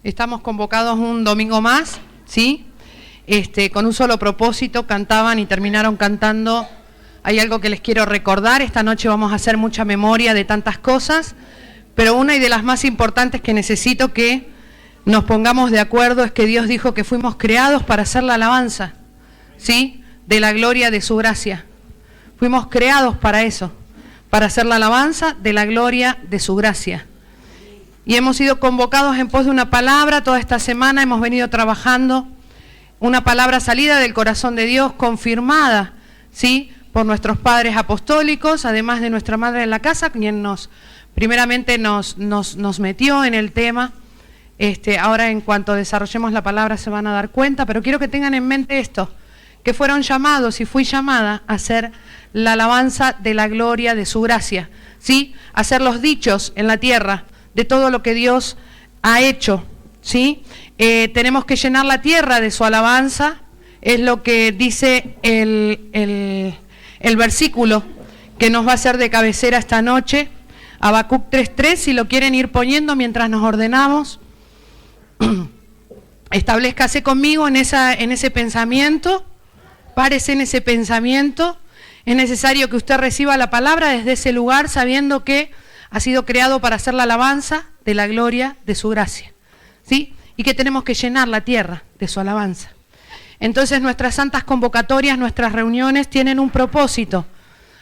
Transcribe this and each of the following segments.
Estamos convocados un domingo más, ¿sí? Con un solo propósito, cantaban y terminaron cantando. Hay algo que les quiero recordar, esta noche vamos a hacer mucha memoria de tantas cosas, pero una y de las más importantes que necesito que nos pongamos de acuerdo es que Dios dijo que fuimos creados para hacer la alabanza, ¿sí? De la gloria de su gracia. Fuimos creados para eso, para hacer la alabanza de la gloria de su gracia. Y hemos sido convocados en pos de una palabra, toda esta semana hemos venido trabajando, una palabra salida del corazón de Dios, confirmada, ¿sí? Por nuestros padres apostólicos, además de nuestra madre en la casa, quien primeramente nos metió en el tema. Ahora en cuanto desarrollemos la palabra se van a dar cuenta, pero quiero que tengan en mente esto, que fueron llamados y fui llamada a hacer la alabanza de la gloria de su gracia, ¿sí? Hacer los dichos en la tierra de todo lo que Dios ha hecho, ¿sí? Tenemos que llenar la tierra de su alabanza, es lo que dice el versículo que nos va a ser de cabecera esta noche, Habacuc 3:3, si lo quieren ir poniendo mientras nos ordenamos. Establezcase conmigo en ese pensamiento, párese en ese pensamiento. Es necesario que usted reciba la palabra desde ese lugar, sabiendo que ha sido creado para hacer la alabanza de la gloria de su gracia, ¿sí? Y que tenemos que llenar la tierra de su alabanza. Entonces nuestras santas convocatorias, nuestras reuniones tienen un propósito,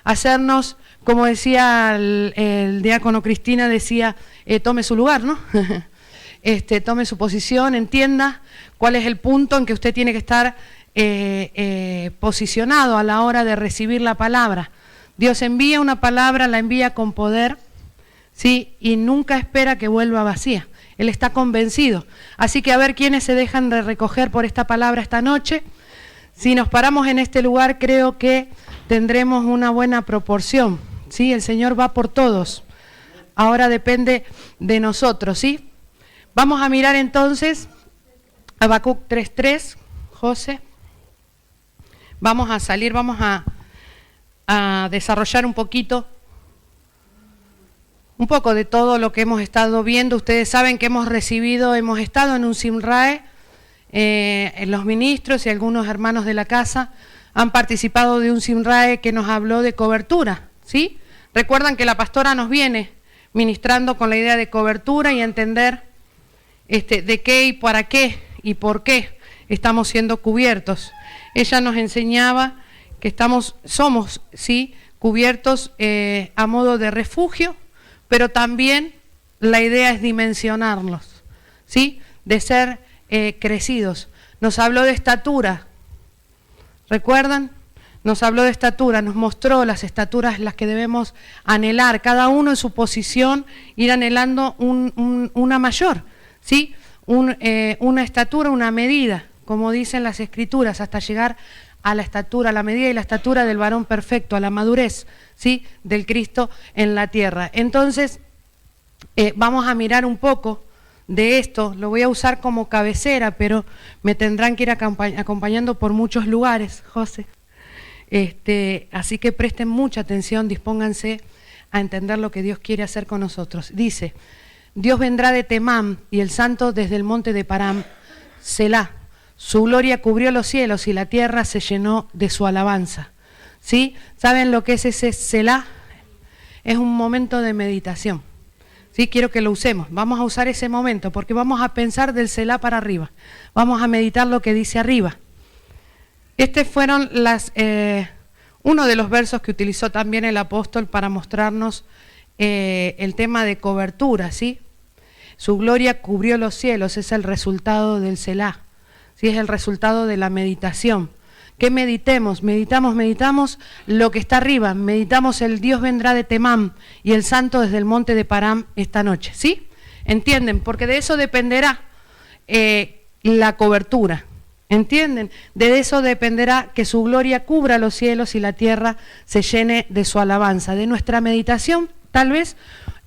hacernos, como decía el diácono Cristina, decía, tome su lugar, ¿no? Tome su posición, entienda cuál es el punto en que usted tiene que estar posicionado a la hora de recibir la palabra. Dios envía una palabra, la envía con poder, ¿sí? Y nunca espera que vuelva vacía. Él está convencido. Así que a ver quiénes se dejan de recoger por esta palabra esta noche. Si nos paramos en este lugar, creo que tendremos una buena proporción, ¿sí? El Señor va por todos. Ahora depende de nosotros, ¿sí? Vamos a mirar entonces Habacuc 3:3, José. Vamos a salir, vamos a desarrollar un poco de todo lo que hemos estado viendo. Ustedes saben que hemos estado en un Simrae, los ministros y algunos hermanos de la casa han participado de un Simrae que nos habló de cobertura, ¿sí? Recuerdan que la pastora nos viene ministrando con la idea de cobertura y entender de qué y para qué y por qué estamos siendo cubiertos. Ella nos enseñaba que somos, ¿sí? Cubiertos a modo de refugio, pero también la idea es dimensionarlos, ¿sí? De ser crecidos. Nos habló de estatura, ¿recuerdan? Nos habló de estatura, nos mostró las estaturas las que debemos anhelar, cada uno en su posición, ir anhelando una mayor, ¿sí? Una estatura, una medida, como dicen las Escrituras, hasta llegar a la estatura, a la medida y la estatura del varón perfecto, a la madurez, ¿sí? Del Cristo en la tierra. Entonces, vamos a mirar un poco de esto, lo voy a usar como cabecera, pero me tendrán que ir acompañando por muchos lugares, José. Así que presten mucha atención, dispónganse a entender lo que Dios quiere hacer con nosotros. Dice, Dios vendrá de Temán y el santo desde el monte de Param, Selah. Su gloria cubrió los cielos y la tierra se llenó de su alabanza. ¿Sí? ¿Saben lo que es ese Selah? Es un momento de meditación. ¿Sí? Quiero que lo usemos. Vamos a usar ese momento porque vamos a pensar del Selah para arriba. Vamos a meditar lo que dice arriba. Fueron uno de los versos que utilizó también el apóstol para mostrarnos el tema de cobertura, ¿sí? Su gloria cubrió los cielos, es el resultado del Selah, ¿sí? Es el resultado de la meditación. ¿Qué meditemos? Meditamos lo que está arriba, meditamos el Dios vendrá de Temán y el santo desde el monte de Param esta noche, ¿sí? ¿Entienden? Porque de eso dependerá la cobertura. ¿Entienden? De eso dependerá que su gloria cubra los cielos y la tierra se llene de su alabanza. De nuestra meditación, tal vez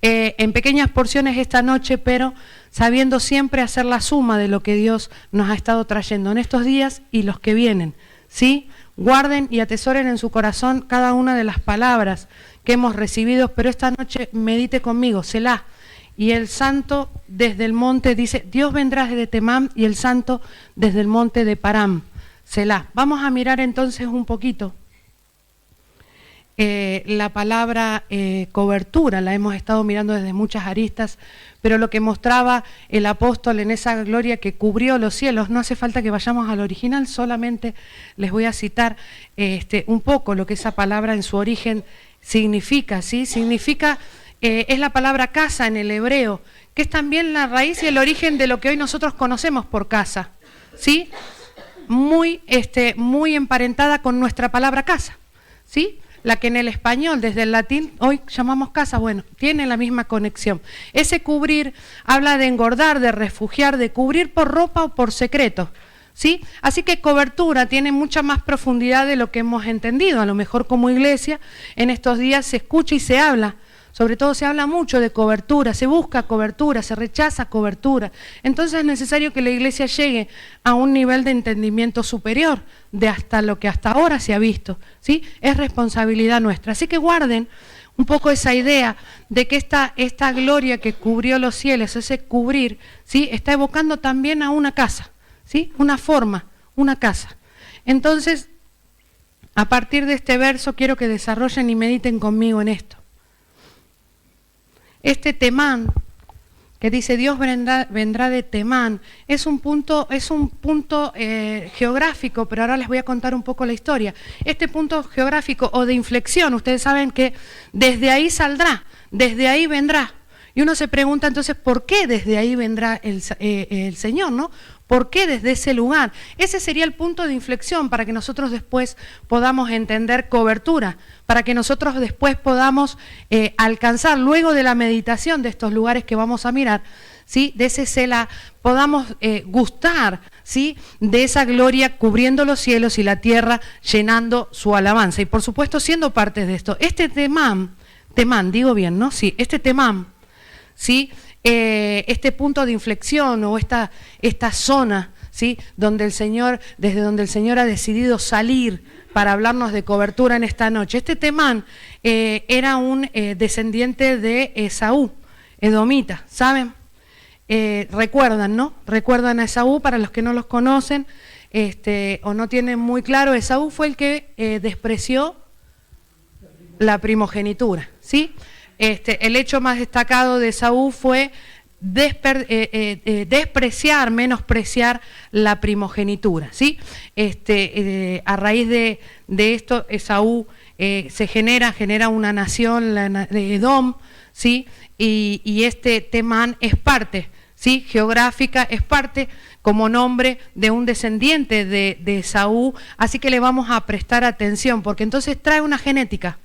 en pequeñas porciones esta noche, pero sabiendo siempre hacer la suma de lo que Dios nos ha estado trayendo en estos días y los que vienen, ¿sí? Guarden y atesoren en su corazón cada una de las palabras que hemos recibido, pero esta noche medite conmigo, Selah, y el santo desde el monte, dice, Dios vendrá desde Temán y el santo desde el monte de Param. Selah. Vamos a mirar entonces un poquito la palabra cobertura, la hemos estado mirando desde muchas aristas, pero lo que mostraba el apóstol en esa gloria que cubrió los cielos, no hace falta que vayamos al original, solamente les voy a citar un poco lo que esa palabra en su origen significa, ¿sí? Significa, es la palabra casa en el hebreo, que es también la raíz y el origen de lo que hoy nosotros conocemos por casa, ¿sí? Muy emparentada con nuestra palabra casa, ¿sí? La que en el español, desde el latín, hoy llamamos casa, bueno, tiene la misma conexión. Ese cubrir habla de engordar, de refugiar, de cubrir por ropa o por secreto, ¿sí? Así que cobertura tiene mucha más profundidad de lo que hemos entendido. A lo mejor como iglesia en estos días se escucha y se habla, sobre todo se habla mucho de cobertura, se busca cobertura, se rechaza cobertura. Entonces es necesario que la iglesia llegue a un nivel de entendimiento superior de hasta lo que hasta ahora se ha visto, ¿sí? Es responsabilidad nuestra. Así que guarden un poco esa idea de que esta gloria que cubrió los cielos, ese cubrir, ¿sí? Está evocando también a una casa, ¿sí? Una forma, una casa. Entonces, a partir de este verso quiero que desarrollen y mediten conmigo en esto. Este Temán, que dice Dios vendrá de Temán, es un punto geográfico, pero ahora les voy a contar un poco la historia. Este punto geográfico o de inflexión, ustedes saben que desde ahí saldrá, desde ahí vendrá. Y uno se pregunta entonces, ¿por qué desde ahí vendrá el Señor, no? ¿Por qué desde ese lugar? Ese sería el punto de inflexión para que nosotros después podamos entender cobertura, para que nosotros después podamos alcanzar, luego de la meditación de estos lugares que vamos a mirar, ¿sí? De ese Selah, podamos gustar, ¿sí? De esa gloria cubriendo los cielos y la tierra llenando su alabanza. Y por supuesto siendo parte de esto. Este Temán, digo bien, ¿no? Sí, este Temán, ¿sí? Este punto de inflexión o esta zona, ¿sí? Desde donde el Señor ha decidido salir para hablarnos de cobertura en esta noche. Este Temán era un descendiente de Esaú, edomita, ¿saben? Recuerdan, ¿no? Recuerdan a Esaú, para los que no los conocen o no tienen muy claro, Esaú fue el que despreció la primogenitura, ¿sí? El hecho más destacado de Esaú fue despreciar, menospreciar la primogenitura, ¿sí? A raíz de esto, Esaú se genera una nación, la de Edom, ¿sí? Y este Temán es parte, ¿sí? Geográfica, es parte como nombre de un descendiente de Esaú, así que le vamos a prestar atención, porque entonces trae una genética,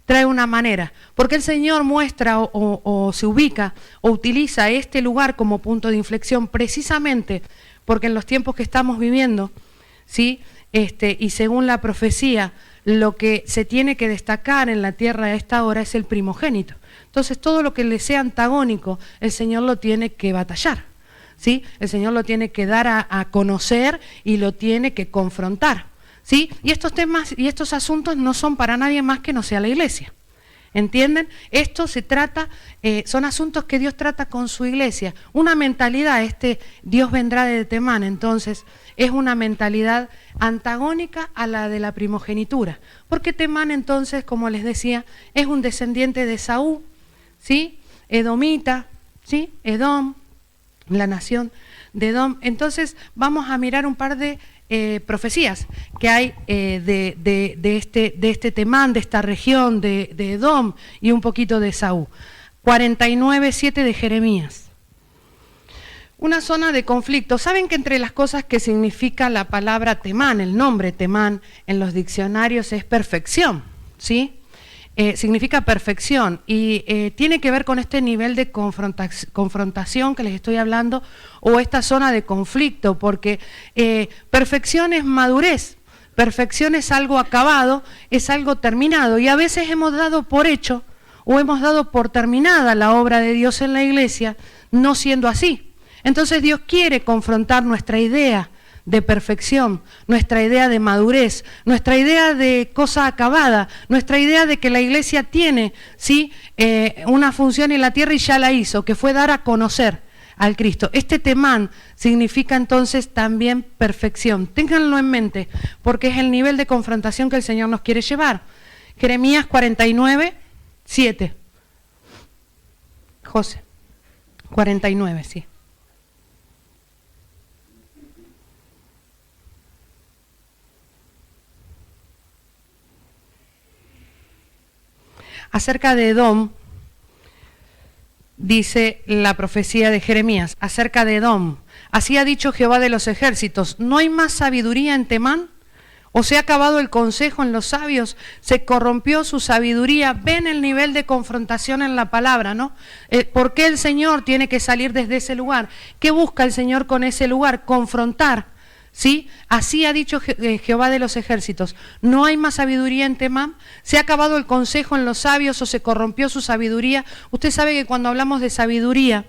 trae una manera, porque el Señor muestra o se ubica o utiliza este lugar como punto de inflexión precisamente porque en los tiempos que estamos viviendo, ¿sí? Y según la profecía, lo que se tiene que destacar en la tierra a esta hora es el primogénito. Entonces todo lo que le sea antagónico, el Señor lo tiene que batallar, ¿sí? El Señor lo tiene que dar a conocer y lo tiene que confrontar, ¿sí? Y estos temas y estos asuntos no son para nadie más que no sea la iglesia. ¿Entienden? Esto se trata, son asuntos que Dios trata con su iglesia. Una mentalidad, Dios vendrá de Temán, entonces, es una mentalidad antagónica a la de la primogenitura. Porque Temán, entonces, como les decía, es un descendiente de Esaú, ¿sí? Edomita, ¿sí? Edom, la nación de Edom. Entonces, vamos a mirar un par de profecías que hay de este Temán, de esta región, de Edom y un poquito de Esaú. 49:7 de Jeremías. Una zona de conflicto. ¿Saben que entre las cosas que significa la palabra Temán, el nombre Temán en los diccionarios es perfección, ¿sí? Significa perfección y tiene que ver con este nivel de confrontación que les estoy hablando o esta zona de conflicto, porque perfección es madurez, perfección es algo acabado, es algo terminado y a veces hemos dado por hecho o hemos dado por terminada la obra de Dios en la iglesia, no siendo así. Entonces Dios quiere confrontar nuestra idea de perfección, nuestra idea de madurez, nuestra idea de cosa acabada, nuestra idea de que la iglesia tiene, ¿sí?, una función en la tierra y ya la hizo, que fue dar a conocer al Cristo. Este temán significa entonces también perfección. Ténganlo en mente, porque es el nivel de confrontación que el Señor nos quiere llevar. Jeremías 49, 7. José, 49, sí. Acerca de Edom, dice la profecía de Jeremías, acerca de Edom, así ha dicho Jehová de los ejércitos, ¿no hay más sabiduría en Temán? ¿O se ha acabado el consejo en los sabios? ¿Se corrompió su sabiduría? Ven el nivel de confrontación en la palabra, ¿no? ¿Por qué el Señor tiene que salir desde ese lugar? ¿Qué busca el Señor con ese lugar? Confrontar, ¿sí? Así ha dicho Jehová de los ejércitos. ¿No hay más sabiduría en Temán? ¿Se ha acabado el consejo en los sabios o se corrompió su sabiduría? Usted sabe que cuando hablamos de sabiduría,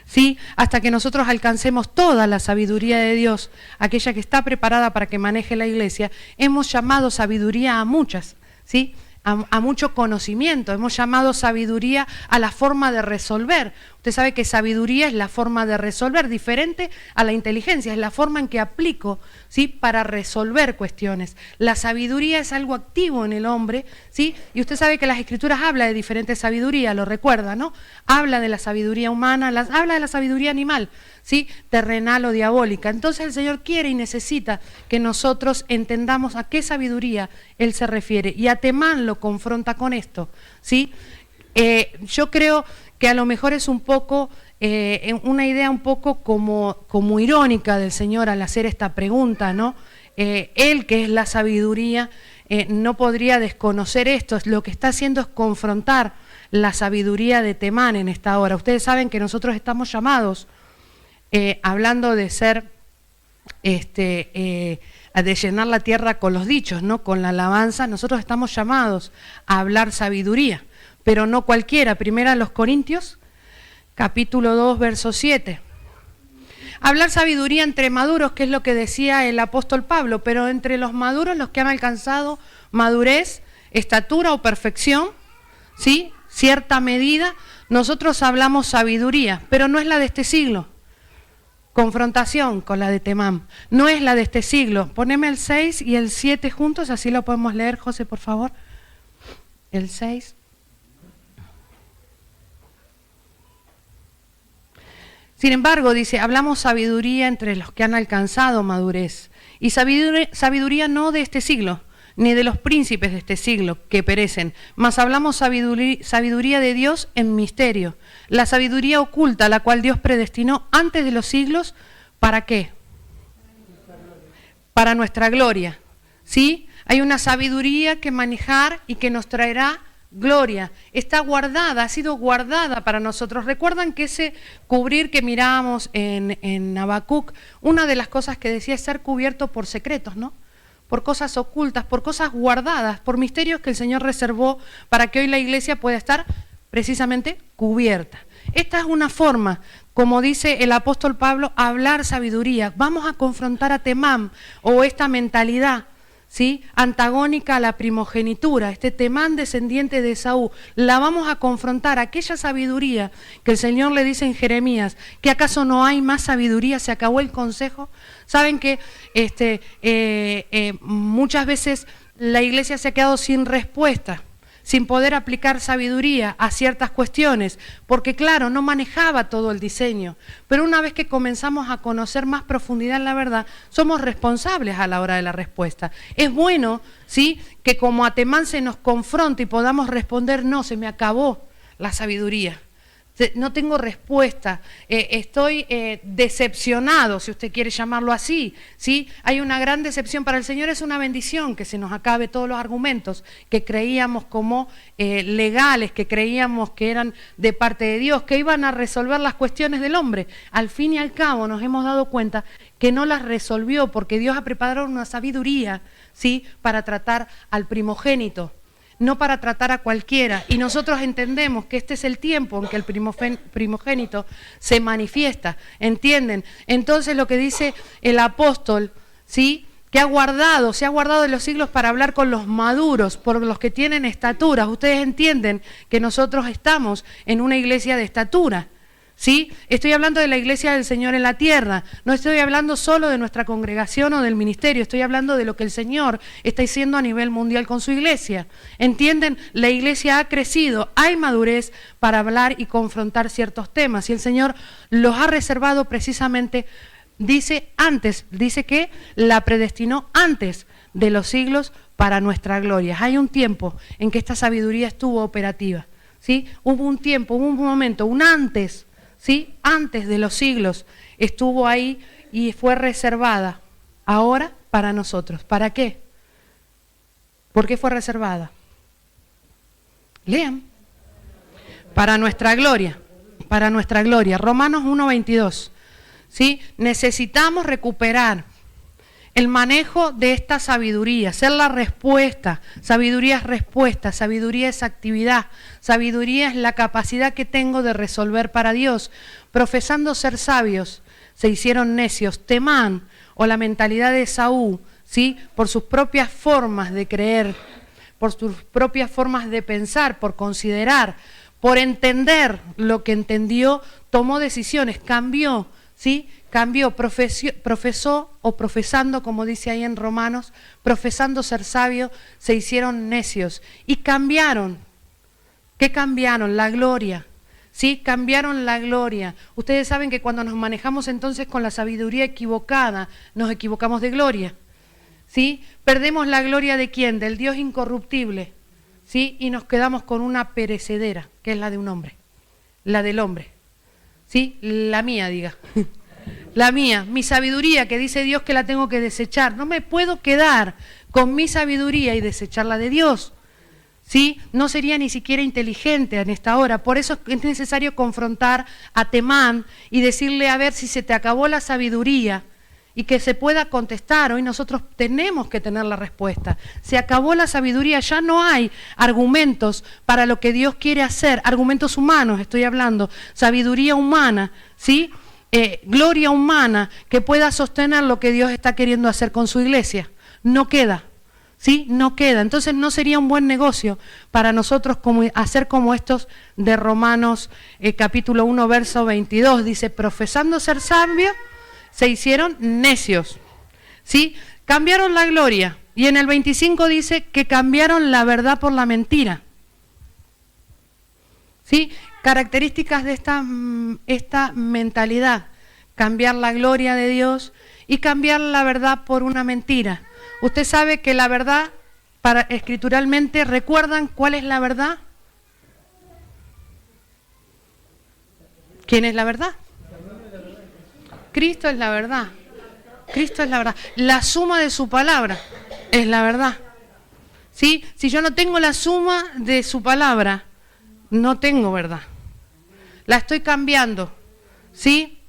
¿sí?, hasta que nosotros alcancemos toda la sabiduría de Dios, aquella que está preparada para que maneje la iglesia, hemos llamado sabiduría a muchas, ¿sí?, a mucho conocimiento, hemos llamado sabiduría a la forma de resolver. Usted sabe que sabiduría es la forma de resolver, diferente a la inteligencia, es la forma en que aplico, ¿sí?, para resolver cuestiones. La sabiduría es algo activo en el hombre, ¿sí?, y usted sabe que las Escrituras hablan de diferentes sabiduría, lo recuerda, ¿no? Habla de la sabiduría humana, habla de la sabiduría animal, ¿sí?, terrenal o diabólica. Entonces el Señor quiere y necesita que nosotros entendamos a qué sabiduría Él se refiere, y a Temán lo confronta con esto, ¿sí? Yo creo que a lo mejor es un poco, una idea un poco como irónica del Señor al hacer esta pregunta, ¿no? Él, que es la sabiduría, no podría desconocer esto. Lo que está haciendo es confrontar la sabiduría de Temán en esta hora. Ustedes saben que nosotros estamos llamados, hablando de ser, de llenar la tierra con los dichos, ¿no?, con la alabanza, nosotros estamos llamados a hablar sabiduría, pero no cualquiera. Primera a los Corintios, capítulo 2, verso 7. Hablar sabiduría entre maduros, que es lo que decía el apóstol Pablo, pero entre los maduros, los que han alcanzado madurez, estatura o perfección, ¿sí?, cierta medida, nosotros hablamos sabiduría, pero no es la de este siglo. Confrontación con la de Temán, no es la de este siglo. Poneme el 6 y el 7 juntos, así lo podemos leer, José, por favor. El 6. Sin embargo, dice, hablamos sabiduría entre los que han alcanzado madurez. Y sabiduría no de este siglo, ni de los príncipes de este siglo que perecen, mas hablamos sabiduría de Dios en misterio, la sabiduría oculta, la cual Dios predestinó antes de los siglos, ¿para qué? Para nuestra gloria, ¿sí? Hay una sabiduría que manejar y que nos traerá gloria. Está guardada, ha sido guardada para nosotros. ¿Recuerdan que ese cubrir que mirábamos en Habacuc, una de las cosas que decía es ser cubierto por secretos, ¿no? Por cosas ocultas, por cosas guardadas, por misterios que el Señor reservó para que hoy la iglesia pueda estar precisamente cubierta. Esta es una forma, como dice el apóstol Pablo, hablar sabiduría. Vamos a confrontar a Temán, o esta mentalidad, ¿sí?, antagónica a la primogenitura, este Temán descendiente de Esaú. La vamos a confrontar, aquella sabiduría que el Señor le dice en Jeremías, que acaso no hay más sabiduría, se acabó el consejo. Saben que muchas veces la iglesia se ha quedado sin respuesta, sin poder aplicar sabiduría a ciertas cuestiones, porque claro, no manejaba todo el diseño. Pero una vez que comenzamos a conocer más profundidad en la verdad, somos responsables a la hora de la respuesta. Es bueno, ¿sí?, que como a Temán se nos confronte y podamos responder, no, se me acabó la sabiduría. No tengo respuesta, estoy decepcionado, si usted quiere llamarlo así, ¿sí? Hay una gran decepción. Para el Señor es una bendición que se nos acabe todos los argumentos que creíamos como legales, que creíamos que eran de parte de Dios, que iban a resolver las cuestiones del hombre. Al fin y al cabo nos hemos dado cuenta que no las resolvió, porque Dios ha preparado una sabiduría, ¿sí?, para tratar al primogénito, no para tratar a cualquiera. Y nosotros entendemos que este es el tiempo en que el primogénito se manifiesta, ¿entienden? Entonces lo que dice el apóstol, ¿sí?, que se ha guardado de los siglos para hablar con los maduros, por los que tienen estaturas. Ustedes entienden que nosotros estamos en una iglesia de estatura, ¿sí? Estoy hablando de la iglesia del Señor en la tierra, no estoy hablando solo de nuestra congregación o del ministerio, estoy hablando de lo que el Señor está haciendo a nivel mundial con su iglesia. ¿Entienden? La iglesia ha crecido, hay madurez para hablar y confrontar ciertos temas, y el Señor los ha reservado precisamente. Dice que la predestinó antes de los siglos para nuestra gloria. Hay un tiempo en que esta sabiduría estuvo operativa, ¿sí? Hubo un tiempo, hubo un momento, un antes, ¿sí? Antes de los siglos estuvo ahí y fue reservada. Ahora para nosotros. ¿Para qué? ¿Por qué fue reservada? Lean. Para nuestra gloria. Para nuestra gloria. Romanos 1:22. ¿Sí? Necesitamos recuperar el manejo de esta sabiduría, ser la respuesta. Sabiduría es respuesta, sabiduría es actividad, sabiduría es la capacidad que tengo de resolver para Dios. Profesando ser sabios, se hicieron necios. Temán, o la mentalidad de Esaú, ¿sí?, por sus propias formas de creer, por sus propias formas de pensar, por considerar, por entender lo que entendió, tomó decisiones, cambió. ¿Sí? Cambió, profesó o profesando, como dice ahí en Romanos, profesando ser sabio, se hicieron necios y cambiaron. ¿Qué cambiaron? La gloria. ¿Sí? Cambiaron la gloria. Ustedes saben que cuando nos manejamos entonces con la sabiduría equivocada, nos equivocamos de gloria. ¿Sí? Perdemos la gloria ¿de quién? Del Dios incorruptible. ¿Sí? Y nos quedamos con una perecedera, que es la de un hombre, la del hombre. ¿Sí? La mía, diga. La mía, mi sabiduría, que dice Dios que la tengo que desechar. No me puedo quedar con mi sabiduría y desechar la de Dios. ¿Sí? No sería ni siquiera inteligente en esta hora. Por eso es necesario confrontar a Temán y decirle, a ver si se te acabó la sabiduría, y que se pueda contestar. Hoy nosotros tenemos que tener la respuesta. Se acabó la sabiduría, ya no hay argumentos para lo que Dios quiere hacer, argumentos humanos estoy hablando, sabiduría humana, ¿sí? Gloria humana que pueda sostener lo que Dios está queriendo hacer con su iglesia. No queda, ¿sí? No queda. Entonces no sería un buen negocio para nosotros hacer como estos de Romanos capítulo 1, verso 22. Dice, profesando ser sabios, se hicieron necios, ¿sí? Cambiaron la gloria. Y en el 25 dice que cambiaron la verdad por la mentira. ¿Sí? Características de esta mentalidad. Cambiar la gloria de Dios y cambiar la verdad por una mentira. Usted sabe que la verdad, escrituralmente, ¿recuerdan cuál es la verdad? ¿Quién es la verdad? Cristo es la verdad. Cristo es la verdad. La suma de su palabra es la verdad. ¿Sí? Si yo no tengo la suma de su palabra, no tengo verdad. La estoy cambiando. ¿Sí?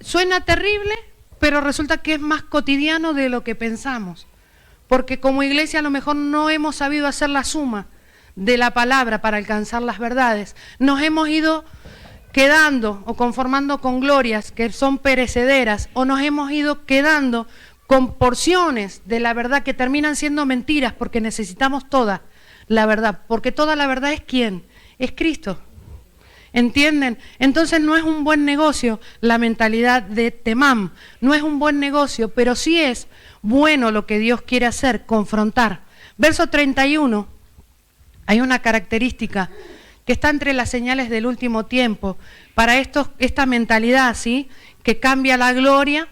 Suena terrible, pero resulta que es más cotidiano de lo que pensamos. Porque como iglesia a lo mejor no hemos sabido hacer la suma de la palabra para alcanzar las verdades. Nos hemos ido quedando o conformando con glorias que son perecederas, o nos hemos ido quedando con porciones de la verdad que terminan siendo mentiras, porque necesitamos toda la verdad, porque toda la verdad es ¿quién? Es Cristo. ¿Entienden? Entonces no es un buen negocio la mentalidad de Temán, no es un buen negocio, pero sí es bueno lo que Dios quiere hacer, confrontar. Verso 31, hay una característica que está entre las señales del último tiempo, para esta mentalidad, ¿sí? Que cambia la gloria,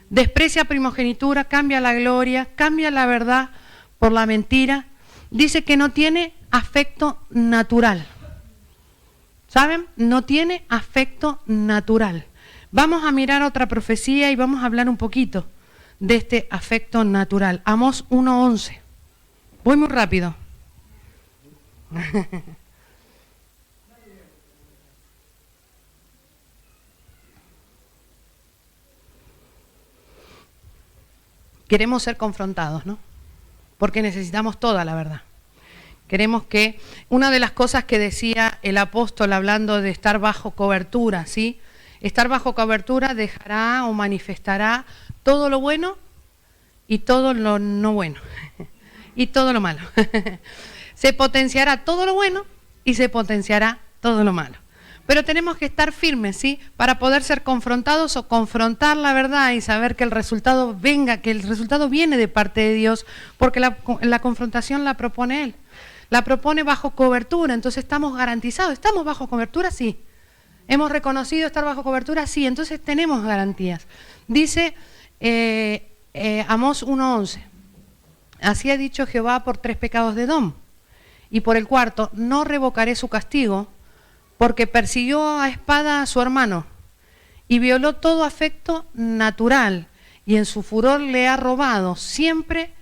desprecia primogenitura, cambia la gloria, cambia la verdad por la mentira, dice que no tiene afecto natural. ¿Saben? No tiene afecto natural. Vamos a mirar otra profecía y vamos a hablar un poquito de este afecto natural. Amós 1:11. Voy muy rápido. Queremos ser confrontados, ¿no? Porque necesitamos toda la verdad. Queremos que, una de las cosas que decía el apóstol hablando de estar bajo cobertura, ¿sí? Estar bajo cobertura dejará o manifestará todo lo bueno y todo lo no bueno y todo lo malo. Se potenciará todo lo bueno y se potenciará todo lo malo. Pero tenemos que estar firmes, ¿sí? Para poder ser confrontados o confrontar la verdad y saber que el resultado venga, que el resultado viene de parte de Dios, porque la confrontación la propone Él. La propone bajo cobertura, entonces estamos garantizados. ¿Estamos bajo cobertura? Sí. ¿Hemos reconocido estar bajo cobertura? Sí, entonces tenemos garantías. Dice Amós 1:11, así ha dicho Jehová por 3 pecados de Edom, y por el cuarto, no revocaré su castigo, porque persiguió a espada a su hermano, y violó todo afecto natural, y en su furor le ha robado siempre,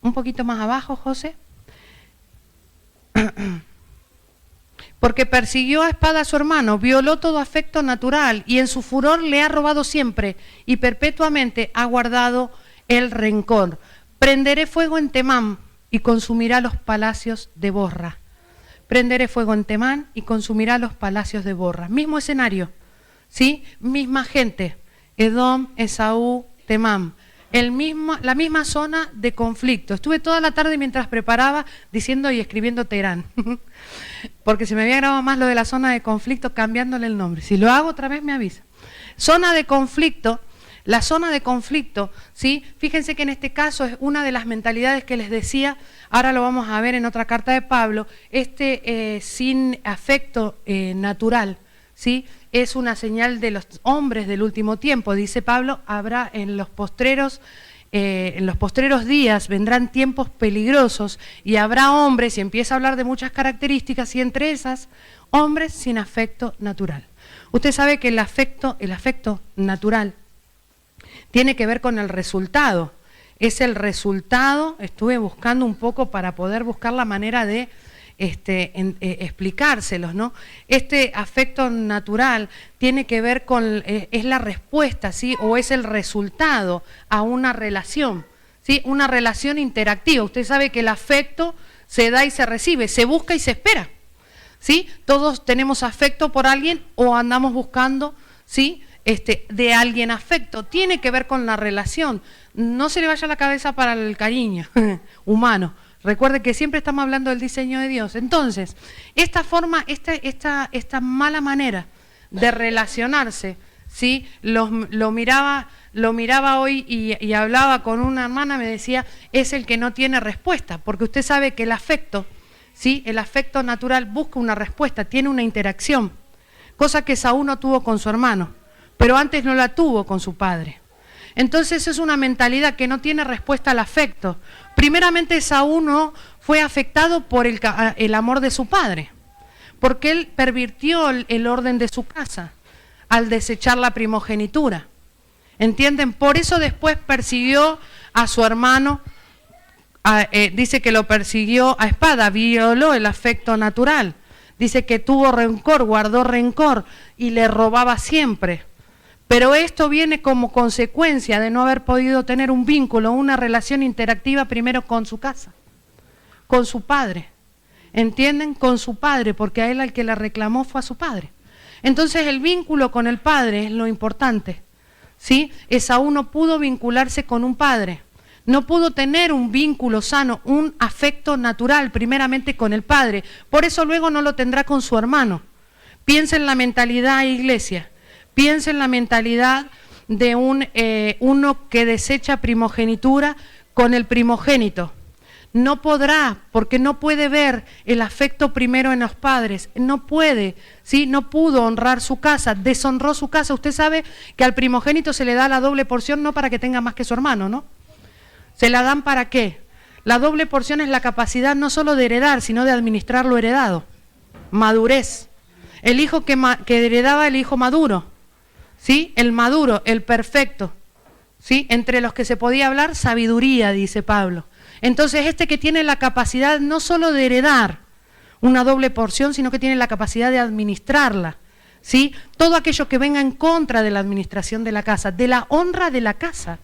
un poquito más abajo, José, porque persiguió a espada a su hermano, violó todo afecto natural, y en su furor le ha robado siempre, y perpetuamente ha guardado el rencor. Prenderé fuego en Temán, y consumirá los palacios de Borra. Prenderé fuego en Temán, y consumirá los palacios de Borra. Mismo escenario, ¿sí? Misma gente, Edom, Esaú, Temán. La misma zona de conflicto. Estuve toda la tarde mientras preparaba diciendo y escribiendo Teherán, porque se me había grabado más lo de la zona de conflicto cambiándole el nombre. Si lo hago otra vez me avisa. Zona de conflicto, la zona de conflicto, ¿sí? Fíjense que en este caso es una de las mentalidades que les decía, ahora lo vamos a ver en otra carta de Pablo, sin afecto natural, ¿sí? Es una señal de los hombres del último tiempo, dice Pablo, habrá en los postreros días vendrán tiempos peligrosos y habrá hombres, y empieza a hablar de muchas características, y entre esas, hombres sin afecto natural. Usted sabe que el afecto natural tiene que ver con el resultado. Es el resultado, estuve buscando un poco para poder buscar la manera de explicárselos, ¿no? Este afecto natural tiene que ver con, es la respuesta, ¿sí? O es el resultado a una relación, ¿sí? Una relación interactiva. Usted sabe que el afecto se da y se recibe, se busca y se espera, ¿sí? Todos tenemos afecto por alguien o andamos buscando, ¿sí? De alguien afecto. Tiene que ver con la relación. No se le vaya la cabeza para el cariño humano. Recuerde que siempre estamos hablando del diseño de Dios. Entonces, esta forma, esta mala manera de relacionarse, ¿sí? Lo miraba hoy y hablaba con una hermana, me decía, es el que no tiene respuesta, porque usted sabe que el afecto, ¿sí? El afecto natural busca una respuesta, tiene una interacción, cosa que Saúl no tuvo con su hermano, pero antes no la tuvo con su padre. Entonces es una mentalidad que no tiene respuesta al afecto. Primeramente Saúl no fue afectado por el amor de su padre, porque él pervirtió el orden de su casa al desechar la primogenitura. ¿Entienden? Por eso después persiguió a su hermano, dice que lo persiguió a espada, violó el afecto natural. Dice que tuvo rencor, guardó rencor y le robaba siempre. Pero esto viene como consecuencia de no haber podido tener un vínculo, una relación interactiva primero con su casa, con su padre. ¿Entienden? Con su padre, porque a él al que le reclamó fue a su padre. Entonces el vínculo con el padre es lo importante, ¿sí? Esaú no pudo vincularse con un padre, no pudo tener un vínculo sano, un afecto natural primeramente con el padre. Por eso luego no lo tendrá con su hermano. Piensa en la mentalidad, iglesia. Piensa en la mentalidad de uno que desecha primogenitura con el primogénito. No podrá, porque no puede ver el afecto primero en los padres. No puede, ¿sí? No pudo honrar su casa, deshonró su casa. Usted sabe que al primogénito se le da la doble porción no para que tenga más que su hermano, ¿no? ¿Se la dan para qué? La doble porción es la capacidad no solo de heredar, sino de administrar lo heredado. Madurez. El hijo que heredaba el hijo maduro. ¿Sí? El maduro, el perfecto, ¿sí? Entre los que se podía hablar, sabiduría, dice Pablo. Entonces que tiene la capacidad no solo de heredar una doble porción, sino que tiene la capacidad de administrarla, ¿sí? Todo aquello que venga en contra de la administración de la casa, de la honra de la casa,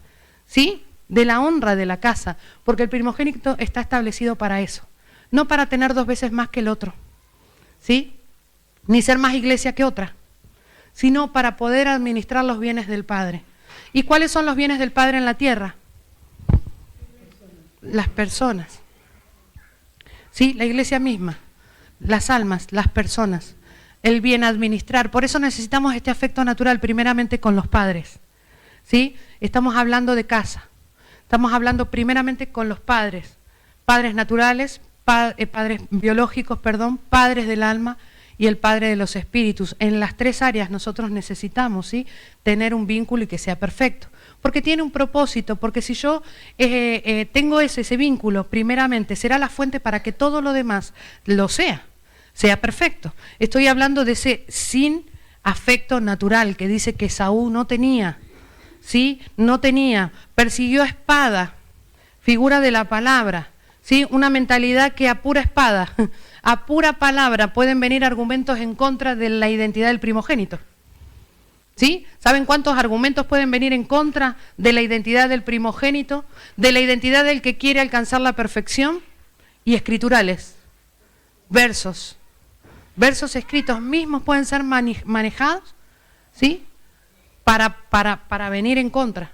¿sí? De la honra de la casa, porque el primogénito está establecido para eso, no para tener 2 veces más que el otro, ¿sí? Ni ser más iglesia que otra, sino para poder administrar los bienes del Padre. ¿Y cuáles son los bienes del Padre en la tierra? las personas. ¿Sí? La iglesia misma, las almas, las personas, el bien administrar. Por eso necesitamos este afecto natural primeramente con los padres. ¿Sí? Estamos hablando de casa. Estamos hablando primeramente con los padres. Padres naturales, padres biológicos, perdón, padres del alma y el padre de los espíritus. En las tres áreas nosotros necesitamos, ¿sí?, tener un vínculo y que sea perfecto. Porque tiene un propósito, porque si yo tengo ese vínculo, primeramente será la fuente para que todo lo demás lo sea perfecto. Estoy hablando de ese sin afecto natural que dice que Saúl no tenía, ¿sí? No tenía, persiguió a espada, figura de la palabra, ¿sí? Una mentalidad que a pura espada, a pura palabra pueden venir argumentos en contra de la identidad del primogénito. ¿Sí? ¿Saben cuántos argumentos pueden venir en contra de la identidad del primogénito, de la identidad del que quiere alcanzar la perfección? Y escriturales, versos escritos mismos pueden ser manejados, ¿sí?, para venir en contra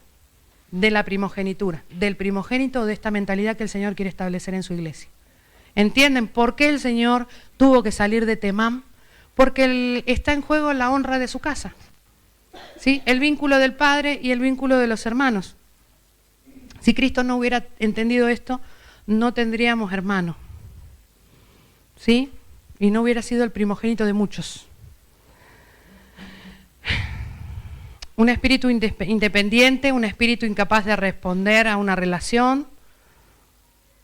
de la primogenitura, del primogénito, de esta mentalidad que el Señor quiere establecer en su iglesia. ¿Entienden por qué el Señor tuvo que salir de Temán? Porque está en juego la honra de su casa. ¿Sí? El vínculo del Padre y el vínculo de los hermanos. Si Cristo no hubiera entendido esto, no tendríamos hermanos. ¿Sí? Y no hubiera sido el primogénito de muchos. Un espíritu independiente, un espíritu incapaz de responder a una relación,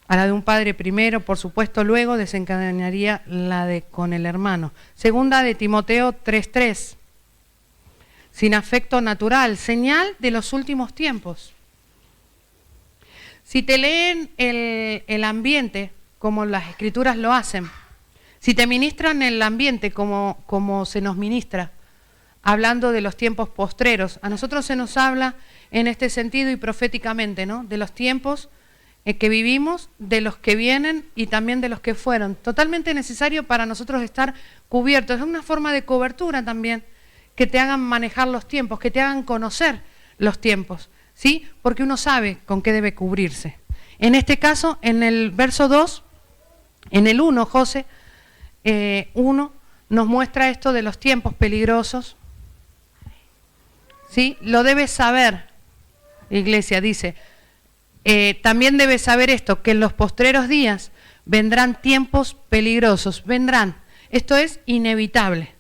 a la de un padre primero, por supuesto, luego desencadenaría la de con el hermano. Segunda de Timoteo 3:3. Sin afecto natural, señal de los últimos tiempos. Si te leen el ambiente, como las escrituras lo hacen, si te ministran el ambiente como se nos ministra, hablando de los tiempos postreros, a nosotros se nos habla en este sentido y proféticamente, ¿no?, de los tiempos que vivimos, de los que vienen y también de los que fueron. Totalmente necesario para nosotros estar cubiertos. Es una forma de cobertura también, que te hagan manejar los tiempos, que te hagan conocer los tiempos, ¿sí? Porque uno sabe con qué debe cubrirse. En este caso, en el verso 2, en el 1, José 1, nos muestra esto de los tiempos peligrosos, ¿sí? Lo debes saber, iglesia, dice, también debes saber esto, que en los postreros días vendrán tiempos peligrosos, vendrán, esto es inevitable,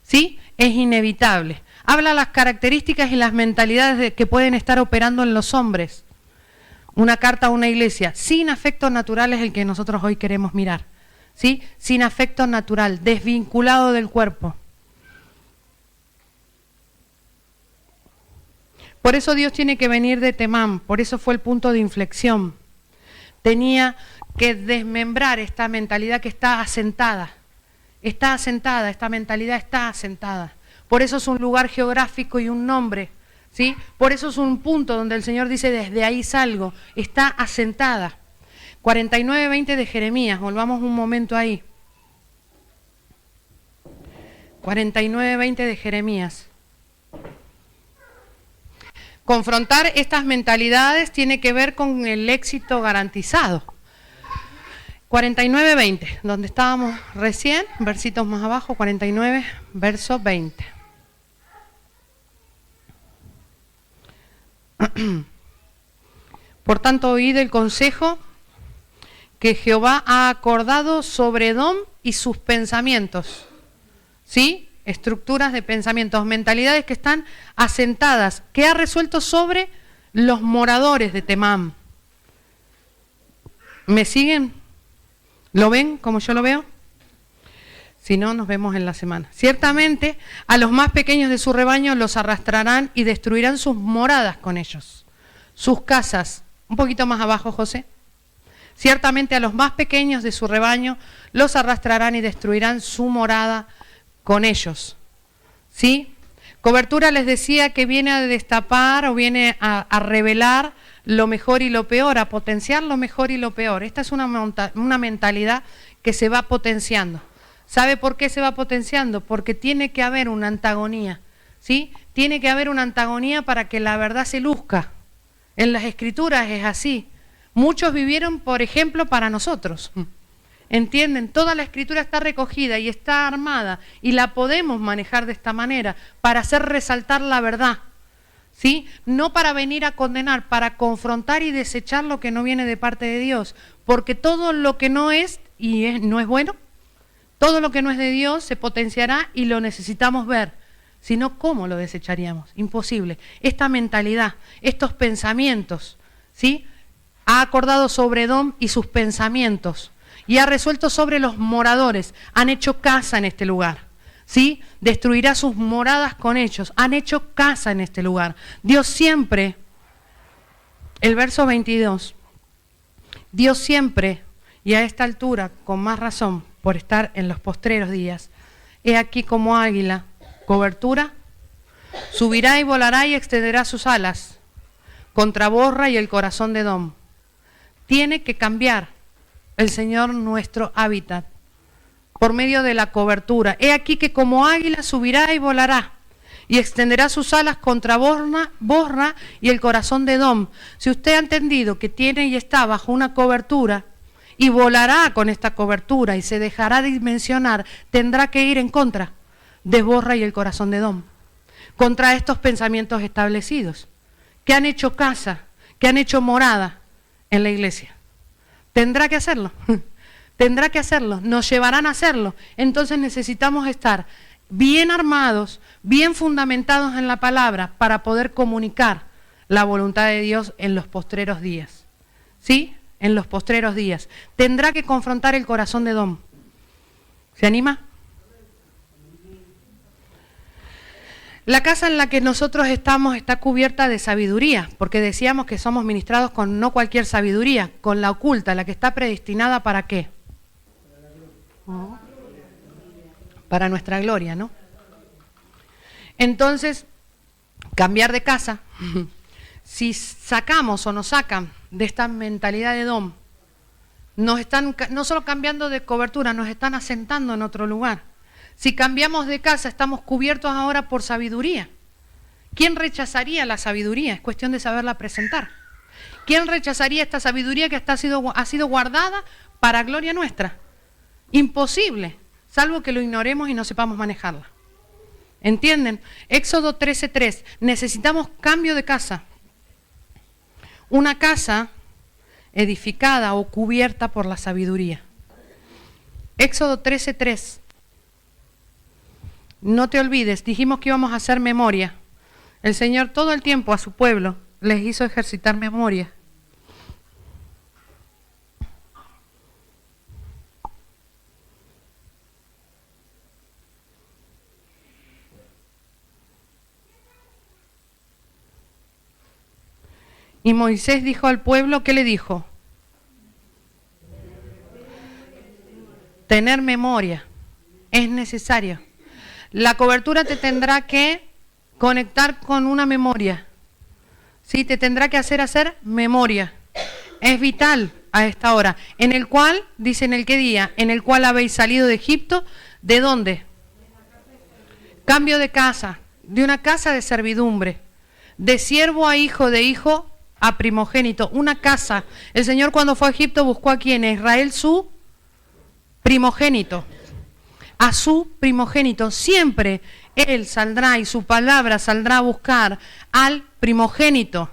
¿sí? Es inevitable. Habla las características y las mentalidades que pueden estar operando en los hombres. Una carta a una iglesia sin afecto natural es el que nosotros hoy queremos mirar, ¿sí? Sin afecto natural, desvinculado del cuerpo. Por eso Dios tiene que venir de Temán, por eso fue el punto de inflexión. Tenía que desmembrar esta mentalidad que está asentada, esta mentalidad está asentada. Por eso es un lugar geográfico y un nombre, ¿sí? Por eso es un punto donde el Señor dice, desde ahí salgo, está asentada. 49:20 de Jeremías, volvamos un momento ahí. 49:20 de Jeremías. Confrontar estas mentalidades tiene que ver con el éxito garantizado. 49:20, donde estábamos recién, versitos más abajo, 49, verso 20. Por tanto, oíd el consejo que Jehová ha acordado sobre Edom y sus pensamientos, ¿sí? Estructuras de pensamientos, mentalidades que están asentadas, que ha resuelto sobre los moradores de Temán. ¿Me siguen? ¿Lo ven como yo lo veo? Si no, nos vemos en la semana. Ciertamente, a los más pequeños de su rebaño los arrastrarán y destruirán sus moradas con ellos, sus casas. Un poquito más abajo, José. Ciertamente, a los más pequeños de su rebaño los arrastrarán y destruirán su morada con ellos. ¿Sí? Cobertura les decía que viene a destapar o viene a revelar lo mejor y lo peor, a potenciar lo mejor y lo peor. Esta es una mentalidad que se va potenciando. ¿Sabe por qué se va potenciando? Porque tiene que haber una antagonía, ¿sí? Tiene que haber una antagonía para que la verdad se luzca. En las Escrituras es así. Muchos vivieron, por ejemplo, para nosotros. ¿Entienden? Toda la Escritura está recogida y está armada y la podemos manejar de esta manera para hacer resaltar la verdad, ¿sí? No para venir a condenar, para confrontar y desechar lo que no viene de parte de Dios, porque todo lo que no es no es bueno, todo lo que no es de Dios se potenciará y lo necesitamos ver. Si no, ¿cómo lo desecharíamos? Imposible. Esta mentalidad, estos pensamientos, ¿sí? Ha acordado sobre Edom y sus pensamientos y ha resuelto sobre los moradores. Han hecho casa en este lugar, ¿sí? Destruirá sus moradas con ellos. Han hecho casa en este lugar. Dios siempre, el verso 22, Dios siempre, y a esta altura, con más razón, por estar en los postreros días, he aquí como águila, cobertura, subirá y volará y extenderá sus alas contra Borra y el corazón de Edom. Tiene que cambiar el Señor nuestro hábitat por medio de la cobertura. He aquí que como águila subirá y volará y extenderá sus alas contra Borra y el corazón de Edom. Si usted ha entendido que tiene y está bajo una cobertura y volará con esta cobertura y se dejará dimensionar, tendrá que ir en contra de Borra y el corazón de Edom, contra estos pensamientos establecidos, que han hecho casa, que han hecho morada en la iglesia. Tendrá que hacerlo, tendrá que hacerlo, nos llevarán a hacerlo. Entonces necesitamos estar bien armados, bien fundamentados en la palabra para poder comunicar la voluntad de Dios en los postreros días. ¿Sí? En los postreros días. Tendrá que confrontar el corazón de Edom. ¿Se anima? La casa en la que nosotros estamos está cubierta de sabiduría, porque decíamos que somos ministrados con no cualquier sabiduría, con la oculta, la que está predestinada ¿para qué? Para nuestra gloria, ¿no? Entonces, cambiar de casa, si sacamos o nos sacan de esta mentalidad de Edom, nos están no solo cambiando de cobertura, nos están asentando en otro lugar. Si cambiamos de casa, estamos cubiertos ahora por sabiduría. ¿Quién rechazaría la sabiduría? Es cuestión de saberla presentar. ¿Quién rechazaría esta sabiduría que ha sido guardada para gloria nuestra? Imposible, salvo que lo ignoremos y no sepamos manejarla. ¿Entienden? Éxodo 13:3. Necesitamos cambio de casa. Una casa edificada o cubierta por la sabiduría. Éxodo 13:3. No te olvides, dijimos que íbamos a hacer memoria. El Señor todo el tiempo a su pueblo les hizo ejercitar memoria. Y Moisés dijo al pueblo, ¿qué le dijo? Tener memoria es necesario. La cobertura te tendrá que conectar con una memoria. Sí, te tendrá que hacer memoria. Es vital a esta hora. En el cual, dice en el qué día, en el cual habéis salido de Egipto, ¿de dónde? Cambio de casa, de una casa de servidumbre, de siervo a hijo, de hijo a primogénito, una casa. El Señor cuando fue a Egipto buscó a quién, a Israel su primogénito. A su primogénito, siempre Él saldrá y su palabra saldrá a buscar al primogénito.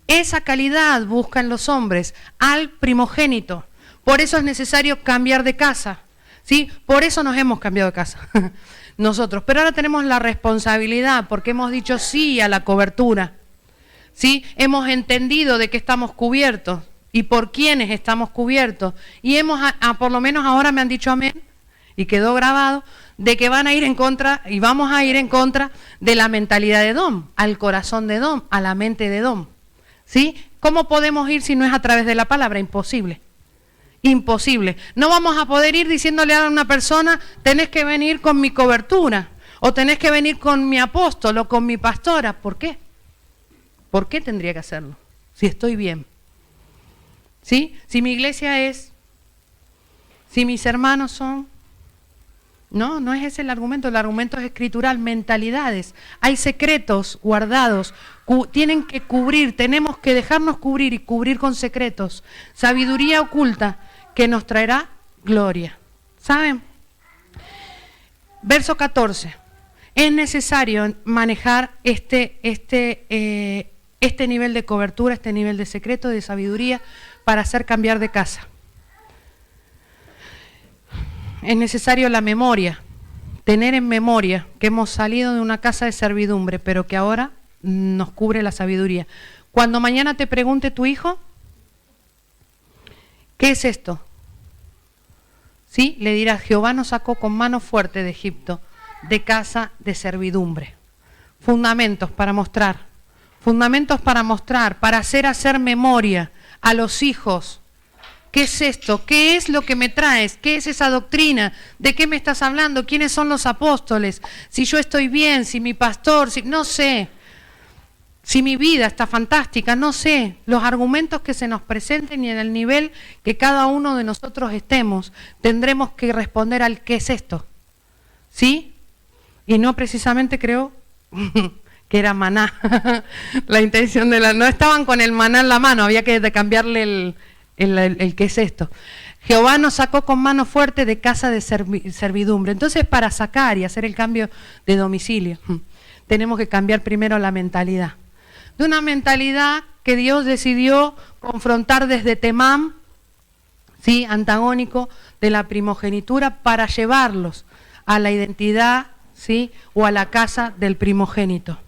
Esa calidad buscan los hombres, al primogénito. Por eso es necesario cambiar de casa, ¿sí? Por eso nos hemos cambiado de casa, nosotros. Pero ahora tenemos la responsabilidad, porque hemos dicho sí a la cobertura, ¿sí? Hemos entendido de qué estamos cubiertos y por quiénes estamos cubiertos. Y por lo menos ahora me han dicho amén. Y quedó grabado de que van a ir en contra y vamos a ir en contra de la mentalidad de Edom, al corazón de Edom, a la mente de Edom. ¿Sí? ¿Cómo podemos ir si no es a través de la palabra? Imposible. Imposible. No vamos a poder ir diciéndole a una persona, tenés que venir con mi cobertura, o tenés que venir con mi apóstol o con mi pastora. ¿Por qué? ¿Por qué tendría que hacerlo? Si estoy bien. ¿Sí? Si mi iglesia es, si mis hermanos son, No, no es ese el argumento es escritural, mentalidades. Hay secretos guardados, tienen que cubrir, tenemos que dejarnos cubrir y cubrir con secretos. Sabiduría oculta que nos traerá gloria. ¿Saben? Verso 14. Es necesario manejar este nivel de cobertura, este nivel de secreto, de sabiduría, para hacer cambiar de casa. Es necesario la memoria, tener en memoria que hemos salido de una casa de servidumbre, pero que ahora nos cubre la sabiduría. Cuando mañana te pregunte tu hijo, ¿qué es esto? ¿Sí? Le dirás, Jehová nos sacó con mano fuerte de Egipto, de casa de servidumbre. Fundamentos para mostrar, para hacer memoria a los hijos. ¿Qué es esto? ¿Qué es lo que me traes? ¿Qué es esa doctrina? ¿De qué me estás hablando? ¿Quiénes son los apóstoles? Si yo estoy bien, si mi pastor, no sé. Si mi vida está fantástica, no sé. Los argumentos que se nos presenten y en el nivel que cada uno de nosotros estemos, tendremos que responder al ¿qué es esto? ¿Sí? Y no precisamente creo que era maná. La intención no estaban con el maná en la mano, había que cambiarle el qué es esto. Jehová nos sacó con mano fuerte de casa de servidumbre. Entonces, para sacar y hacer el cambio de domicilio, tenemos que cambiar primero la mentalidad. De una mentalidad que Dios decidió confrontar desde Temán, ¿sí? Antagónico de la primogenitura, para llevarlos a la identidad, ¿sí? O a la casa del primogénito.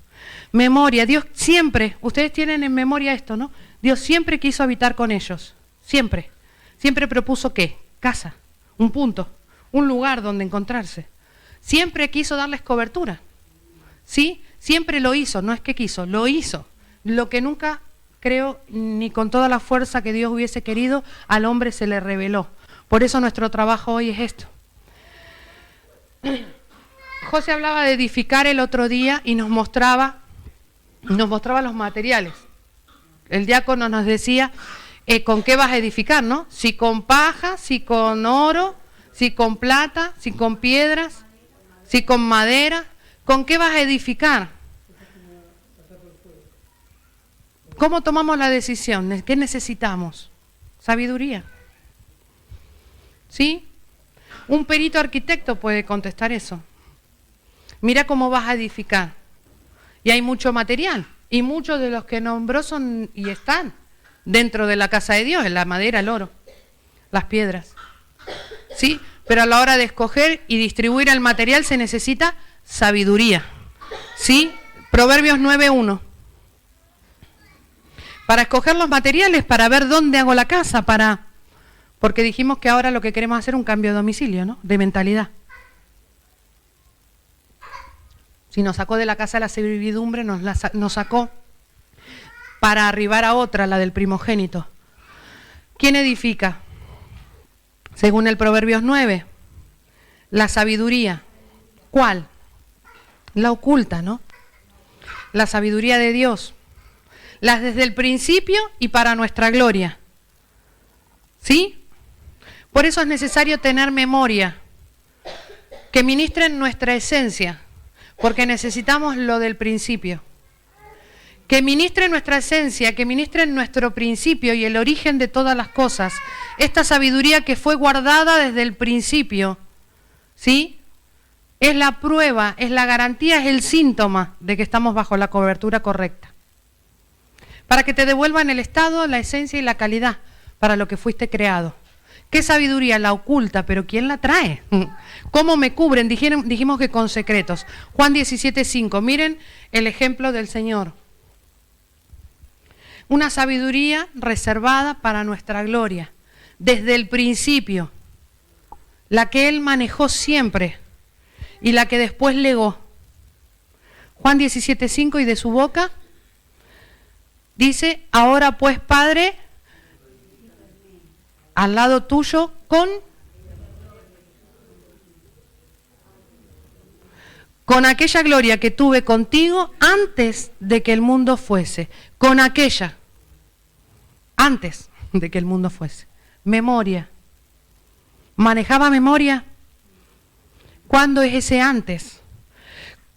Memoria, Dios siempre, ustedes tienen en memoria esto, ¿no? Dios siempre quiso habitar con ellos. Siempre propuso ¿qué? Casa, un punto, un lugar donde encontrarse. Siempre quiso darles cobertura, ¿sí? Siempre lo hizo, no es que quiso, lo hizo. Lo que nunca, creo, ni con toda la fuerza que Dios hubiese querido, al hombre se le reveló. Por eso nuestro trabajo hoy es esto. José hablaba de edificar el otro día y nos mostraba los materiales. El diácono nos decía, ¿con qué vas a edificar, no? Si con paja, si con oro, si con plata, si con piedras, si con madera, ¿con qué vas a edificar? ¿Cómo tomamos la decisión? ¿Qué necesitamos? Sabiduría. ¿Sí? Un perito arquitecto puede contestar eso. Mira cómo vas a edificar. Y hay mucho material. Y muchos de los que nombró son y están dentro de la casa de Dios, en la madera, el oro, las piedras. ¿Sí? Pero a la hora de escoger y distribuir el material se necesita sabiduría. ¿Sí? Proverbios 9:1. Para escoger los materiales, para ver dónde hago la casa, porque dijimos que ahora lo que queremos hacer es un cambio de domicilio, ¿no? De mentalidad. Si nos sacó de la casa de la servidumbre, nos sacó para arribar a otra, la del primogénito. ¿Quién edifica? Según el Proverbios 9, la sabiduría. ¿Cuál? La oculta, ¿no? La sabiduría de Dios. Las desde el principio y para nuestra gloria. ¿Sí? Por eso es necesario tener memoria, que ministren nuestra esencia, porque necesitamos lo del principio. Que ministre nuestra esencia, que ministre nuestro principio y el origen de todas las cosas. Esta sabiduría que fue guardada desde el principio, ¿sí? Es la prueba, es la garantía, es el síntoma de que estamos bajo la cobertura correcta. Para que te devuelvan el estado, la esencia y la calidad para lo que fuiste creado. ¿Qué sabiduría? La oculta, pero ¿quién la trae? ¿Cómo me cubren? Dijimos que con secretos. Juan 17:5, miren el ejemplo del Señor. Una sabiduría reservada para nuestra gloria, desde el principio, la que Él manejó siempre y la que después legó. Juan 17:5, y de su boca dice, ahora pues, Padre, al lado tuyo, con aquella gloria que tuve contigo antes de que el mundo fuese. Con aquella, antes de que el mundo fuese. Memoria. ¿Manejaba memoria? ¿Cuándo es ese antes?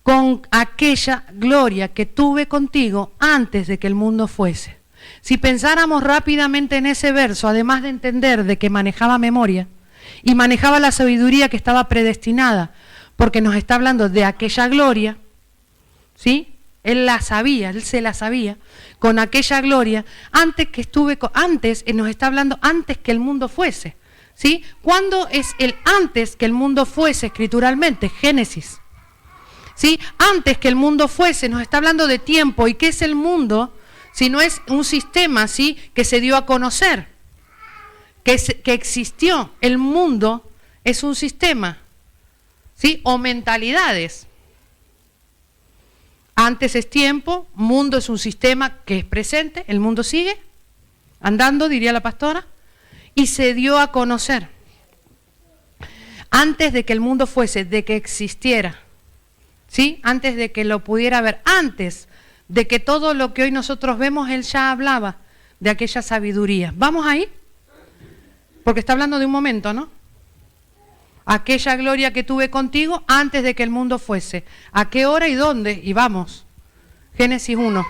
Con aquella gloria que tuve contigo antes de que el mundo fuese. Si pensáramos rápidamente en ese verso, además de entender de que manejaba memoria y manejaba la sabiduría que estaba predestinada, porque nos está hablando de aquella gloria, ¿sí? Él la sabía, él se la sabía, con aquella gloria, antes nos está hablando antes que el mundo fuese, ¿sí? ¿Cuándo es el antes que el mundo fuese escrituralmente? Génesis. ¿Sí? Antes que el mundo fuese, nos está hablando de tiempo. ¿Y qué es el mundo? Si no es un sistema, ¿sí?, que se dio a conocer, que existió. El mundo es un sistema, ¿sí?, o mentalidades. Antes es tiempo, mundo es un sistema que es presente, el mundo sigue andando, diría la pastora, y se dio a conocer. Antes de que el mundo fuese, de que existiera. ¿Sí? Antes de que lo pudiera ver, antes de que todo lo que hoy nosotros vemos, él ya hablaba de aquella sabiduría. ¿Vamos ahí? Porque está hablando de un momento, ¿no? Aquella gloria que tuve contigo antes de que el mundo fuese. ¿A qué hora y dónde? Y vamos. Génesis 1.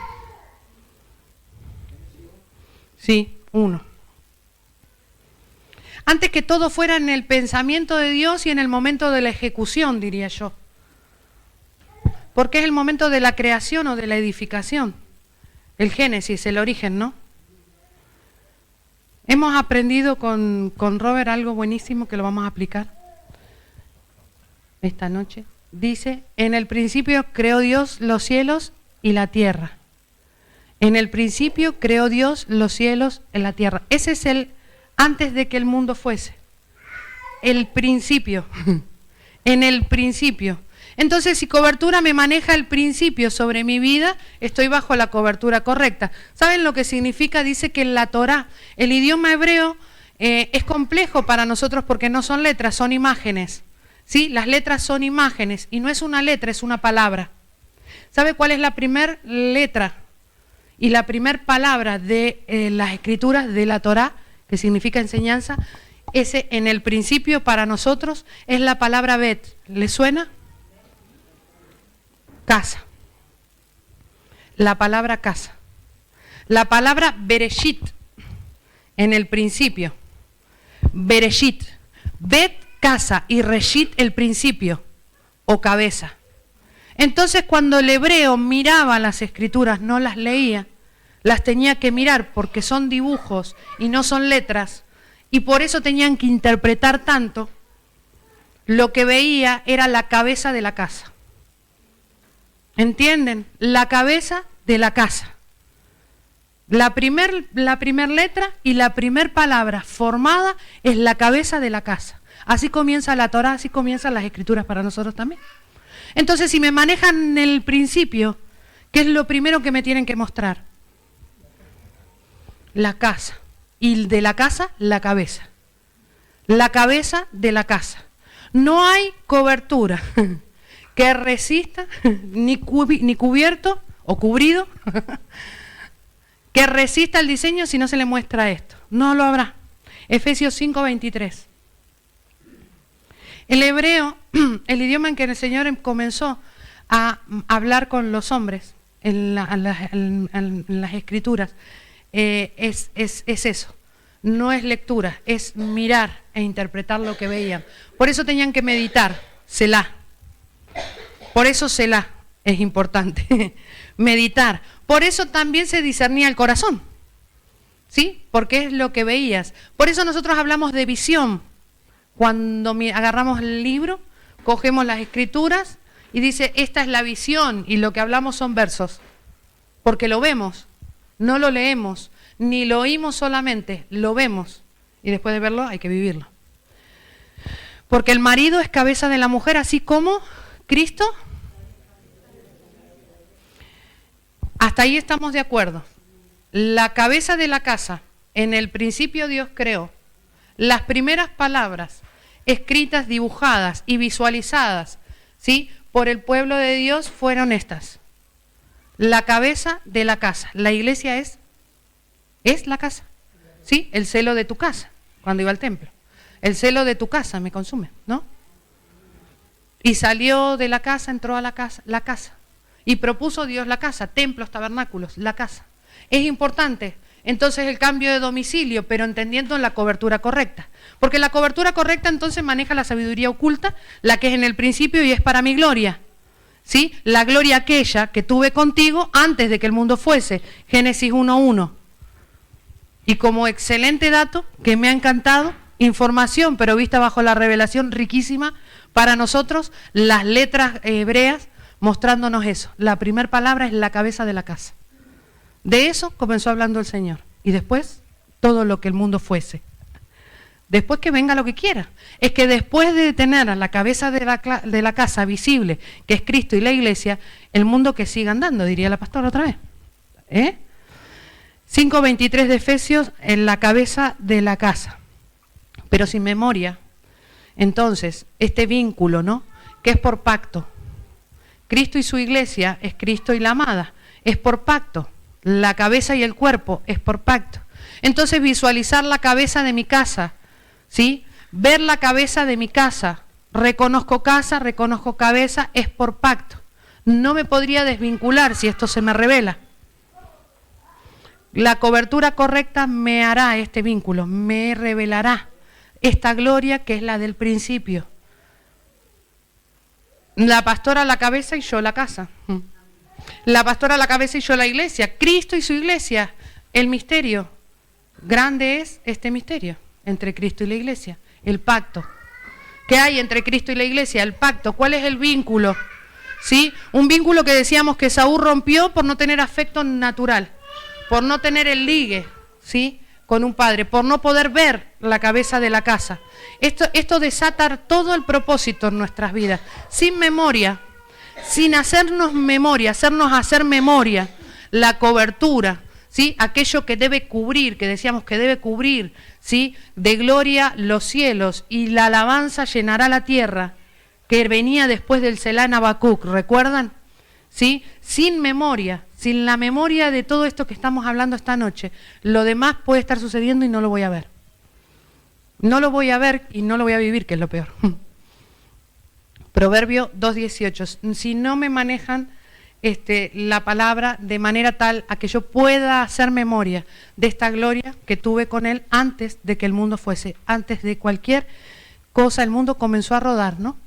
Sí, 1. Antes que todo fuera en el pensamiento de Dios y en el momento de la ejecución, diría yo. Porque es el momento de la creación o de la edificación. El Génesis, el origen, ¿no? Hemos aprendido con Robert algo buenísimo que lo vamos a aplicar esta noche. Dice, en el principio creó Dios los cielos y la tierra. En el principio creó Dios los cielos y la tierra. Ese es el antes de que el mundo fuese. El principio. En el principio. Entonces, si cobertura me maneja el principio sobre mi vida, estoy bajo la cobertura correcta. ¿Saben lo que significa? Dice que en la Torá, el idioma hebreo es complejo para nosotros porque no son letras, son imágenes. ¿Sí? Las letras son imágenes y no es una letra, es una palabra. ¿Sabe cuál es la primer letra y la primer palabra de las escrituras de la Torá, que significa enseñanza? Ese en el principio para nosotros es la palabra bet. ¿Le suena? Casa. La palabra casa. La palabra Bereshit, en el principio. Bereshit. Bet, casa, y Reshit, el principio, o cabeza. Entonces, cuando el hebreo miraba las escrituras, no las leía, las tenía que mirar porque son dibujos y no son letras, y por eso tenían que interpretar tanto. Lo que veía era la cabeza de la casa. ¿Entienden? La cabeza de la casa. La primer letra y la primer palabra formada es la cabeza de la casa. Así comienza la Torá, así comienzan las escrituras para nosotros también. Entonces, si me manejan el principio, ¿qué es lo primero que me tienen que mostrar? La casa. Y de la casa, la cabeza. La cabeza de la casa. No hay cobertura que resista, ni cubierto o cubrido, que resista el diseño si no se le muestra esto. No lo habrá. Efesios 5:23. El hebreo, el idioma en que el Señor comenzó a hablar con los hombres en las escrituras, es eso. No es lectura, es mirar e interpretar lo que veían. Por eso tenían que meditar, Selah. Por eso Selah es importante, meditar. Por eso también se discernía el corazón, ¿sí? Porque es lo que veías. Por eso nosotros hablamos de visión. Cuando agarramos el libro, cogemos las escrituras y dice, esta es la visión, y lo que hablamos son versos. Porque lo vemos, no lo leemos, ni lo oímos solamente, lo vemos. Y después de verlo hay que vivirlo. Porque el marido es cabeza de la mujer, así como Cristo. Hasta ahí estamos de acuerdo. La cabeza de la casa, en el principio Dios creó. Las primeras palabras escritas, dibujadas y visualizadas, ¿sí?, por el pueblo de Dios fueron estas. La cabeza de la casa. La iglesia es la casa. ¿Sí? El celo de tu casa, cuando iba al templo. El celo de tu casa me consume, ¿no? Y salió de la casa, entró a la casa. Y propuso Dios la casa, templos, tabernáculos, la casa. Es importante, entonces, el cambio de domicilio, pero entendiendo la cobertura correcta. Porque la cobertura correcta entonces maneja la sabiduría oculta, la que es en el principio y es para mi gloria. ¿Sí? La gloria aquella que tuve contigo antes de que el mundo fuese. Génesis 1:1. Y como excelente dato que me ha encantado, información, pero vista bajo la revelación riquísima para nosotros, las letras hebreas mostrándonos eso. La primera palabra es la cabeza de la casa. De eso comenzó hablando el Señor. Y después, todo lo que el mundo fuese. Después que venga lo que quiera. Es que después de tener a la cabeza de la casa visible, que es Cristo y la iglesia, el mundo que siga andando, diría la pastora otra vez. 5:23 de Efesios, en la cabeza de la casa. Pero sin memoria, entonces, este vínculo, ¿no? Que es por pacto. Cristo y su iglesia es Cristo y la amada, es por pacto. La cabeza y el cuerpo es por pacto. Entonces, visualizar la cabeza de mi casa, ¿sí? Ver la cabeza de mi casa, reconozco cabeza, es por pacto. No me podría desvincular si esto se me revela. La cobertura correcta me hará este vínculo, me revelará esta gloria que es la del principio. La pastora la cabeza y yo la casa. La pastora la cabeza y yo la iglesia. Cristo y su iglesia. El misterio. Grande es este misterio entre Cristo y la iglesia. El pacto. ¿Qué hay entre Cristo y la iglesia? El pacto. ¿Cuál es el vínculo? ¿Sí? Un vínculo que decíamos que Saúl rompió por no tener afecto natural. Por no tener el ligue, ¿sí? Con un padre, por no poder ver la cabeza de la casa. Esto desata todo el propósito en nuestras vidas. Sin memoria, sin hacernos memoria, hacernos hacer memoria, la cobertura, ¿sí? Aquello que debe cubrir, que decíamos que debe cubrir, ¿sí? De gloria los cielos y la alabanza llenará la tierra, que venía después del Selá en Habacuc, ¿recuerdan? ¿Sí? Sin memoria, sin la memoria de todo esto que estamos hablando esta noche, lo demás puede estar sucediendo y no lo voy a ver. No lo voy a ver y no lo voy a vivir, que es lo peor. Proverbio 2:18. Si no me manejan la palabra de manera tal a que yo pueda hacer memoria de esta gloria que tuve con él antes de que el mundo fuese, antes de cualquier cosa, el mundo comenzó a rodar, ¿no?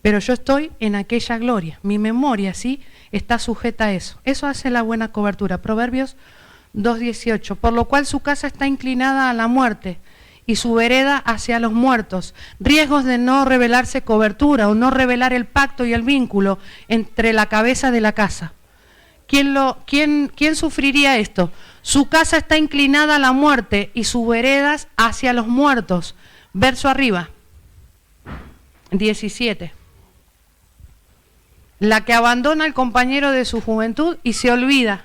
Pero yo estoy en aquella gloria. Mi memoria, ¿sí? Está sujeta a eso. Eso hace la buena cobertura. Proverbios 2:18. Por lo cual su casa está inclinada a la muerte y su vereda hacia los muertos. Riesgos de no revelarse cobertura o no revelar el pacto y el vínculo entre la cabeza de la casa. ¿Quién sufriría esto? Su casa está inclinada a la muerte y sus veredas hacia los muertos. Verso arriba. 17. La que abandona al compañero de su juventud y se olvida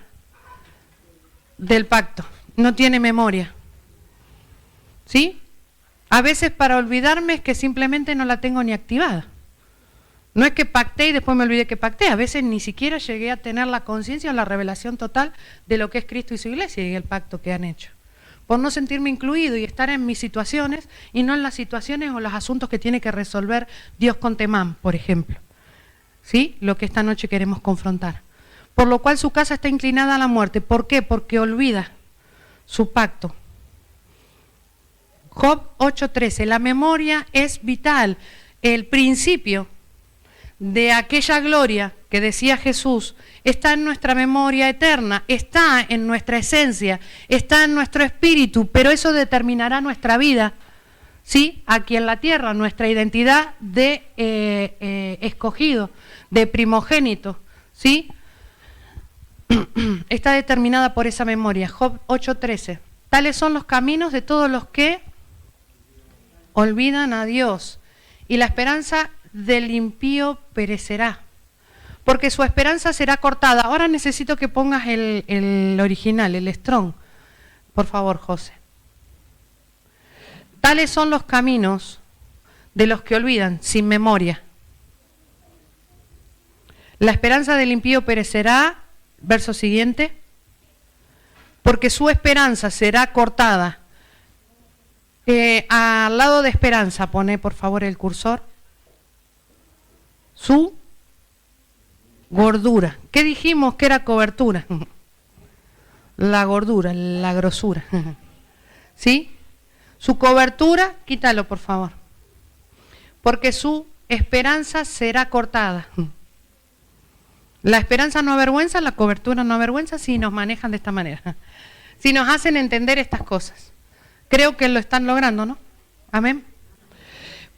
del pacto. No tiene memoria. ¿Sí? A veces para olvidarme es que simplemente no la tengo ni activada. No es que pacté y después me olvidé que pacté. A veces ni siquiera llegué a tener la conciencia o la revelación total de lo que es Cristo y su iglesia y el pacto que han hecho. Por no sentirme incluido y estar en mis situaciones y no en las situaciones o los asuntos que tiene que resolver Dios con Temán, por ejemplo. ¿Sí? Lo que esta noche queremos confrontar. Por lo cual su casa está inclinada a la muerte. ¿Por qué? Porque olvida su pacto. Job 8:13. La memoria es vital. El principio de aquella gloria que decía Jesús está en nuestra memoria eterna, está en nuestra esencia, está en nuestro espíritu, pero eso determinará nuestra vida. ¿Sí? Aquí en la tierra, nuestra identidad de escogido, de primogénito, ¿sí? Está determinada por esa memoria. Job 8:13. Tales son los caminos de todos los que olvidan a Dios, y la esperanza del impío perecerá, porque su esperanza será cortada. Ahora necesito que pongas el original, el Strong, por favor, José. Tales son los caminos de los que olvidan, sin memoria. La esperanza del impío perecerá, verso siguiente, porque su esperanza será cortada. Al lado de esperanza, pone por favor el cursor. su gordura. ¿Qué dijimos que era cobertura? La gordura, la grosura. ¿Sí? Su cobertura, quítalo por favor. Porque su esperanza será cortada. La esperanza no avergüenza, la cobertura no avergüenza si nos manejan de esta manera. Si nos hacen entender estas cosas. Creo que lo están logrando, ¿no? Amén.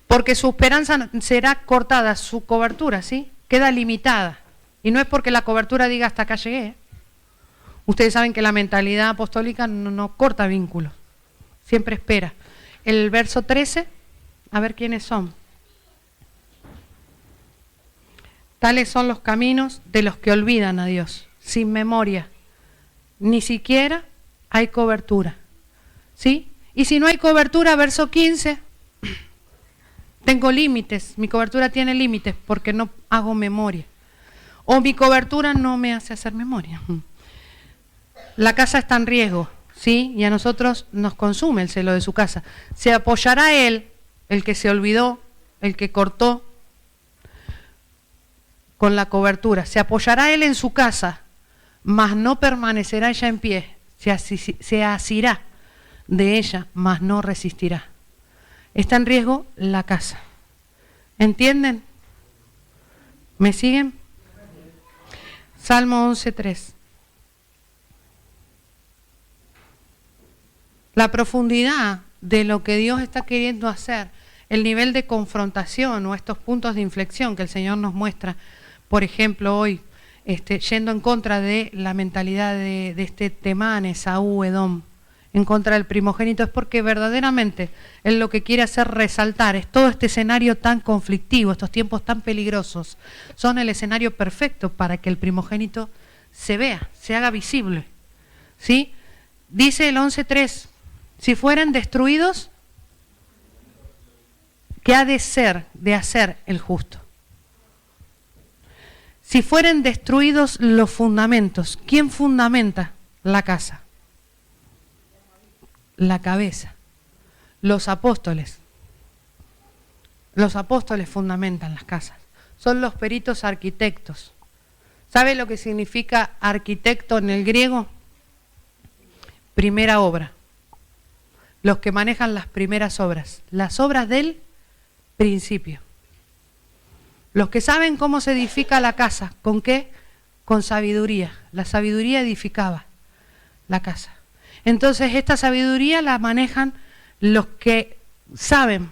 Porque su esperanza será cortada, su cobertura, ¿sí? Queda limitada. Y no es porque la cobertura diga hasta acá llegué. Ustedes saben que la mentalidad apostólica no corta vínculos. Siempre espera. El verso 13, a ver quiénes son. Tales son los caminos de los que olvidan a Dios, sin memoria. Ni siquiera hay cobertura. ¿Sí? Y si no hay cobertura, verso 15, tengo límites, mi cobertura tiene límites porque no hago memoria. O mi cobertura no me hace hacer memoria. La casa está en riesgo, ¿sí? Y a nosotros nos consume el celo de su casa. Se apoyará él, el que se olvidó, el que cortó, con la cobertura. Se apoyará él en su casa, mas no permanecerá ella en pie. Se asirá de ella, mas no resistirá. Está en riesgo la casa. ¿Entienden? ¿Me siguen? Salmo 11:3. La profundidad de lo que Dios está queriendo hacer, el nivel de confrontación o estos puntos de inflexión que el Señor nos muestra, por ejemplo, hoy, yendo en contra de la mentalidad de este Temán, Esaú, Edom, en contra del primogénito, es porque verdaderamente Él lo que quiere hacer resaltar es todo este escenario tan conflictivo, estos tiempos tan peligrosos, son el escenario perfecto para que el primogénito se vea, se haga visible. ¿Sí? Dice el 11:3, si fueran destruidos, ¿qué ha de hacer el justo? Si fueran destruidos los fundamentos, ¿quién fundamenta la casa? La cabeza. Los apóstoles. Los apóstoles fundamentan las casas. Son los peritos arquitectos. ¿Sabe lo que significa arquitecto en el griego? Primera obra. Los que manejan las primeras obras. Las obras del principio. Los que saben cómo se edifica la casa. ¿Con qué? Con sabiduría. La sabiduría edificaba la casa. Entonces esta sabiduría la manejan los que saben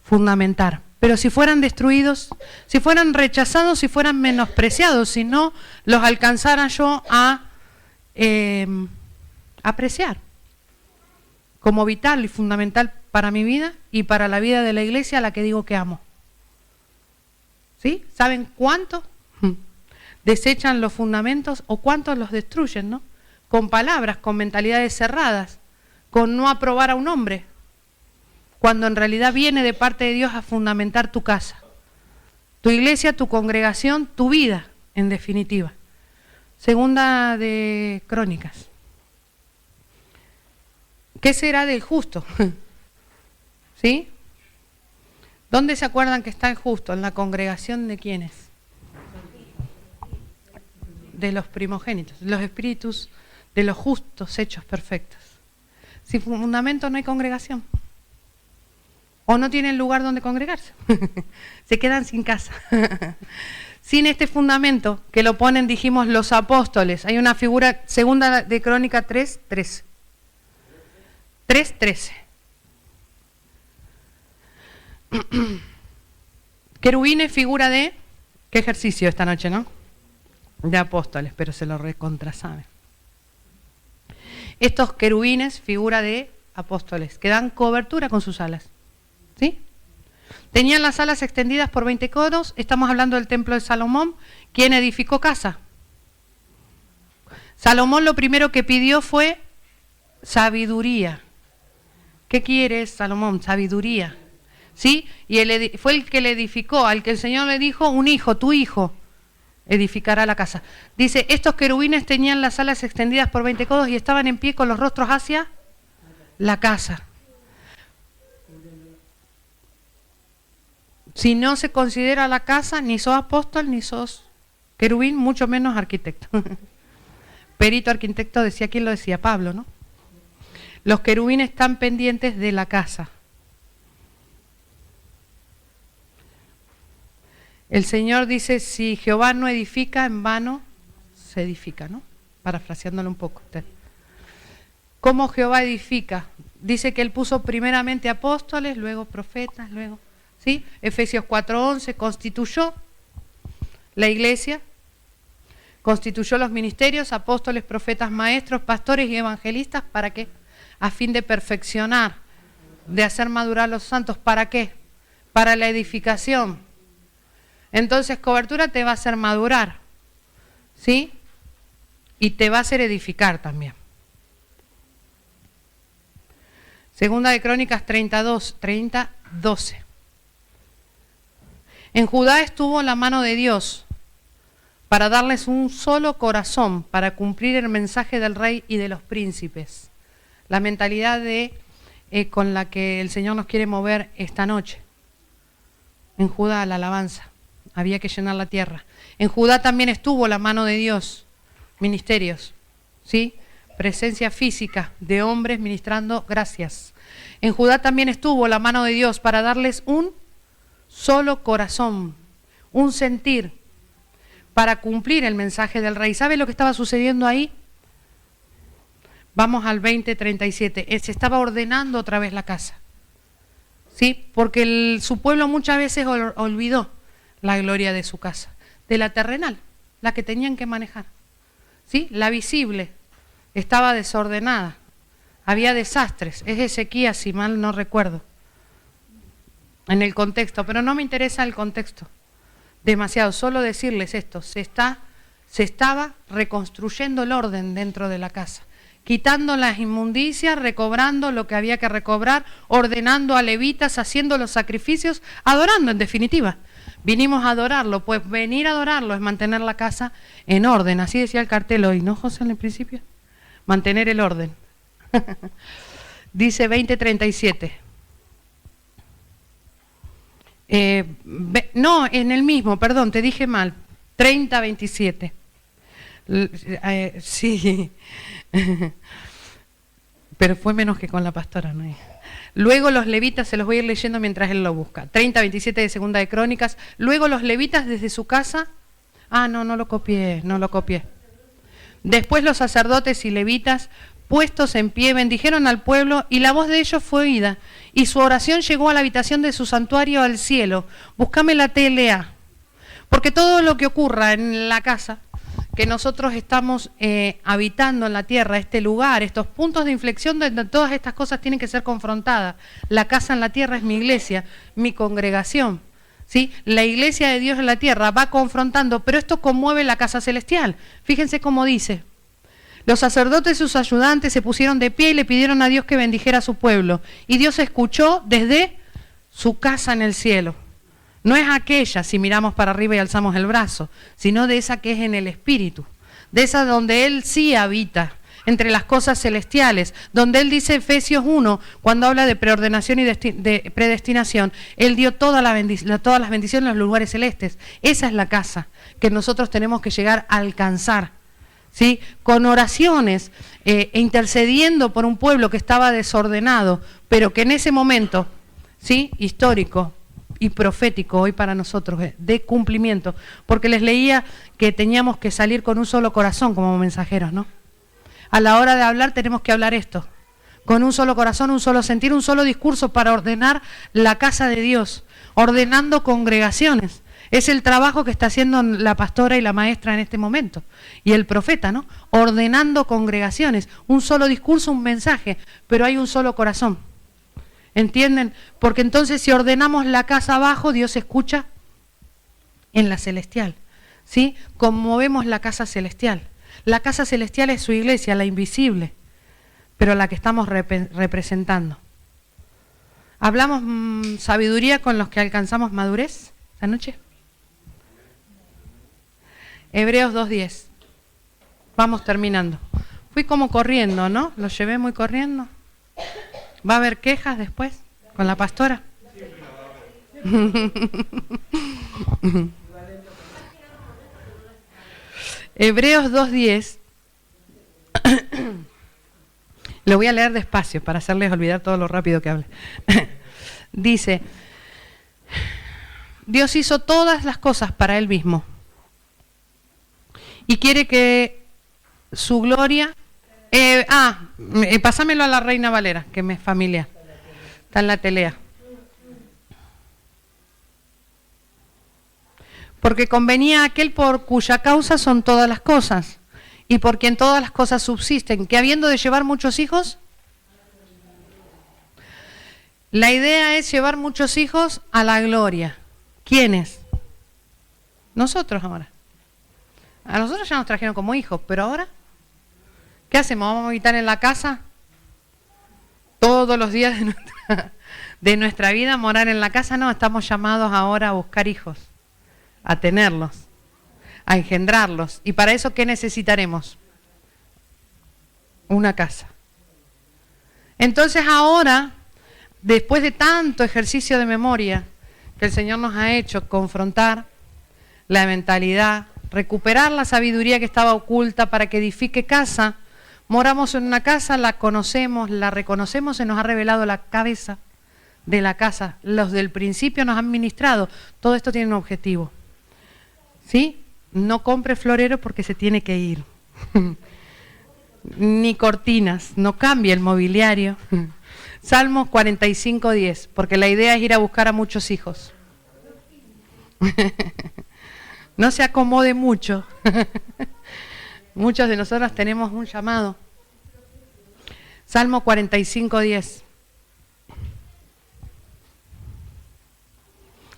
fundamentar. Pero si fueran destruidos, si fueran rechazados, si fueran menospreciados, si no los alcanzara yo a apreciar como vital y fundamental para mi vida y para la vida de la iglesia a la que digo que amo. ¿Sí? ¿Saben cuánto desechan los fundamentos o cuánto los destruyen, ¿no? Con palabras, con mentalidades cerradas, con no aprobar a un hombre, cuando en realidad viene de parte de Dios a fundamentar tu casa, tu iglesia, tu congregación, tu vida, en definitiva. Segunda de Crónicas. ¿Qué será del justo? ¿Sí? ¿Dónde se acuerdan que está el justo? ¿En la congregación de quiénes? De los primogénitos, de los espíritus de los justos hechos perfectos. Sin fundamento no hay congregación. O no tienen lugar donde congregarse. Se quedan sin casa. Sin este fundamento que lo ponen, dijimos, los apóstoles. Hay una figura, segunda de Crónica 3:13. 3:13. Querubines, figura de... ¿Qué ejercicio esta noche, no? De apóstoles, pero se lo recontrasaben. Estos querubines, figura de apóstoles, que dan cobertura con sus alas. ¿Sí? Tenían las alas extendidas por 20 codos. Estamos hablando del templo de Salomón. ¿Quién edificó casa? Salomón lo primero que pidió fue sabiduría. ¿Qué quiere Salomón? Sabiduría. ¿Sí? Y fue el que le edificó, al que el Señor le dijo, un hijo, tu hijo, edificará la casa. Dice, estos querubines tenían las alas extendidas por 20 codos y estaban en pie con los rostros hacia la casa. Si no se considera la casa, ni sos apóstol, ni sos querubín, mucho menos arquitecto. Perito arquitecto decía, ¿quién lo decía? Pablo, ¿no? Los querubines están pendientes de la casa. El Señor dice, si Jehová no edifica, en vano se edifica, ¿no? Parafraseándolo un poco. ¿Cómo Jehová edifica? Dice que Él puso primeramente apóstoles, luego profetas, luego, ¿sí? Efesios 4:11, constituyó la iglesia, constituyó los ministerios, apóstoles, profetas, maestros, pastores y evangelistas, ¿para qué? A fin de perfeccionar, de hacer madurar a los santos, ¿para qué? Para la edificación. Entonces, cobertura te va a hacer madurar, ¿sí? Y te va a hacer edificar también. Segunda de Crónicas 30:12. En Judá estuvo la mano de Dios para darles un solo corazón, para cumplir el mensaje del rey y de los príncipes. La mentalidad con la que el Señor nos quiere mover esta noche. En Judá, la alabanza. Había que llenar la tierra. En Judá también estuvo la mano de Dios, ministerios, ¿sí? Presencia física de hombres ministrando gracias. En Judá también estuvo la mano de Dios para darles un solo corazón, un sentir, para cumplir el mensaje del rey. ¿Sabe lo que estaba sucediendo ahí? Vamos al 20:37. Se estaba ordenando otra vez la casa, ¿sí? Porque su pueblo muchas veces olvidó la gloria de su casa, de la terrenal, la que tenían que manejar, ¿sí? La visible estaba desordenada, había desastres. Es Ezequías, si mal no recuerdo, en el contexto, pero no me interesa el contexto demasiado, solo decirles esto: se estaba reconstruyendo el orden dentro de la casa, quitando las inmundicias, recobrando lo que había que recobrar, ordenando a levitas, haciendo los sacrificios, adorando en definitiva. Vinimos a adorarlo, pues venir a adorarlo es mantener la casa en orden. Así decía el cartel hoy, ¿no, José, en el principio? Mantener el orden. Dice 20:37. No, en el mismo, perdón, te dije mal. 30:27. Sí. Pero fue menos que con la pastora, ¿no? Luego los levitas, se los voy a ir leyendo mientras él lo busca. 30:27 de Segunda de Crónicas. Luego los levitas desde su casa. No lo copié. Después los sacerdotes y levitas, puestos en pie, bendijeron al pueblo, y la voz de ellos fue oída, y su oración llegó a la habitación de su santuario al cielo. Búscame la TLA. Porque todo lo que ocurra en la casa, que nosotros estamos habitando en la tierra, este lugar, estos puntos de inflexión donde todas estas cosas tienen que ser confrontadas. La casa en la tierra es mi iglesia, mi congregación, ¿sí? La iglesia de Dios en la tierra va confrontando, pero esto conmueve la casa celestial. Fíjense cómo dice: los sacerdotes y sus ayudantes se pusieron de pie y le pidieron a Dios que bendijera a su pueblo, y Dios escuchó desde su casa en el cielo. No es aquella, si miramos para arriba y alzamos el brazo, sino de esa que es en el espíritu, de esa donde Él sí habita, entre las cosas celestiales, donde Él dice, Efesios 1, cuando habla de preordenación y de predestinación, Él dio todas las bendiciones en los lugares celestes. Esa es la casa que nosotros tenemos que llegar a alcanzar, ¿sí? Con oraciones, intercediendo por un pueblo que estaba desordenado, pero que en ese momento, ¿sí?, histórico y profético hoy para nosotros, de cumplimiento, porque les leía que teníamos que salir con un solo corazón como mensajeros, ¿no? A la hora de hablar tenemos que hablar esto, con un solo corazón, un solo sentir, un solo discurso para ordenar la casa de Dios, ordenando congregaciones. Es el trabajo que está haciendo la pastora y la maestra en este momento, y el profeta, ¿no? Ordenando congregaciones, un solo discurso, un mensaje, pero hay un solo corazón. ¿Entienden? Porque entonces si ordenamos la casa abajo, Dios escucha en la celestial, ¿sí? Conmovemos la casa celestial. La casa celestial es su iglesia, la invisible, pero la que estamos representando. ¿Hablamos sabiduría con los que alcanzamos madurez esta noche? Hebreos 2:10. Vamos terminando. Fui como corriendo, ¿no? Lo llevé muy corriendo. ¿Va a haber quejas después con la pastora? Hebreos 2:10. Lo voy a leer despacio para hacerles olvidar todo lo rápido que hable. Dice, Dios hizo todas las cosas para Él mismo y quiere que su gloria... pásamelo a la Reina Valera, que me es familiar. Está en la telea. Porque convenía aquel por cuya causa son todas las cosas, y por quien todas las cosas subsisten, que habiendo de llevar muchos hijos, la idea es llevar muchos hijos a la gloria. ¿Quiénes? Nosotros ahora. A nosotros ya nos trajeron como hijos, pero ahora, ¿qué hacemos? ¿Vamos a habitar en la casa? Todos los días de nuestra vida, morar en la casa. No, estamos llamados ahora a buscar hijos, a tenerlos, a engendrarlos. ¿Y para eso qué necesitaremos? Una casa. Entonces ahora, después de tanto ejercicio de memoria que el Señor nos ha hecho, confrontar la mentalidad, recuperar la sabiduría que estaba oculta para que edifique casa, moramos en una casa, la conocemos, la reconocemos, se nos ha revelado la cabeza de la casa, los del principio nos han ministrado. Todo esto tiene un objetivo. ¿Sí? No compre florero porque se tiene que ir. Ni cortinas, no cambie el mobiliario. Salmos 45:10, porque la idea es ir a buscar a muchos hijos. No se acomode mucho. Muchos de nosotros tenemos un llamado. Salmo 45:10.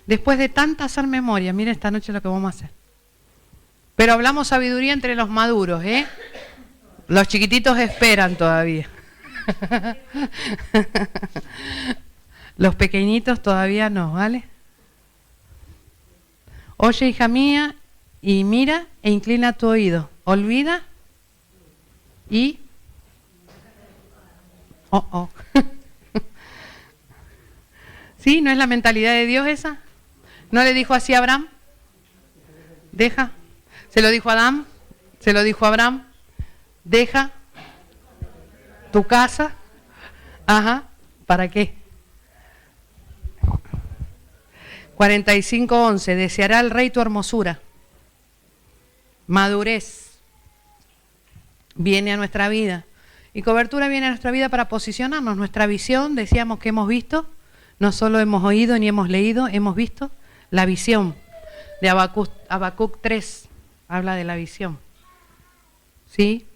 Después de tanta hacer memoria, mire esta noche lo que vamos a hacer. Pero hablamos sabiduría entre los maduros, ¿eh? Los chiquititos esperan todavía. Los pequeñitos todavía no, ¿vale? Oye, hija mía, y mira e inclina tu oído. Olvida y... ¿Sí? ¿No es la mentalidad de Dios esa? ¿No le dijo así a Abraham? Deja. ¿Se lo dijo a Adán? ¿Se lo dijo a Abraham? Deja tu casa. Ajá. ¿Para qué? 45:11. Deseará el rey tu hermosura. Madurez viene a nuestra vida. Y cobertura viene a nuestra vida para posicionarnos. Nuestra visión, decíamos que hemos visto, no solo hemos oído ni hemos leído, hemos visto la visión de Habacuc 3. Habla de la visión. ¿Sí?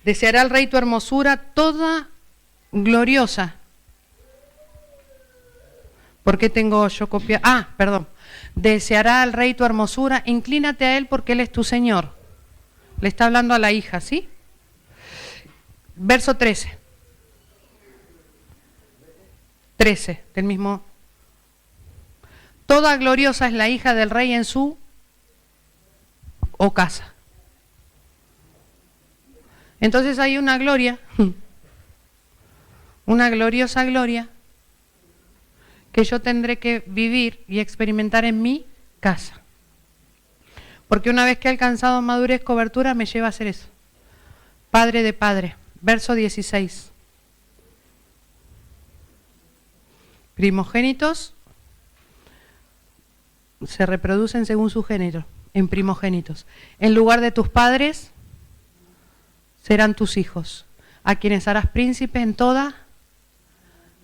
Deseará el rey tu hermosura toda gloriosa. ¿Por qué tengo yo copiado? Perdón. Deseará al rey tu hermosura, inclínate a él porque él es tu Señor. Le está hablando a la hija, ¿sí? Verso 13. 13, del mismo. Toda gloriosa es la hija del rey en su casa. Entonces hay una gloria, una gloriosa gloria, que yo tendré que vivir y experimentar en mi casa. Porque una vez que he alcanzado madurez, cobertura, me lleva a hacer eso. Padre de padre. Verso 16. Primogénitos se reproducen según su género, en primogénitos. En lugar de tus padres serán tus hijos, a quienes harás príncipe en toda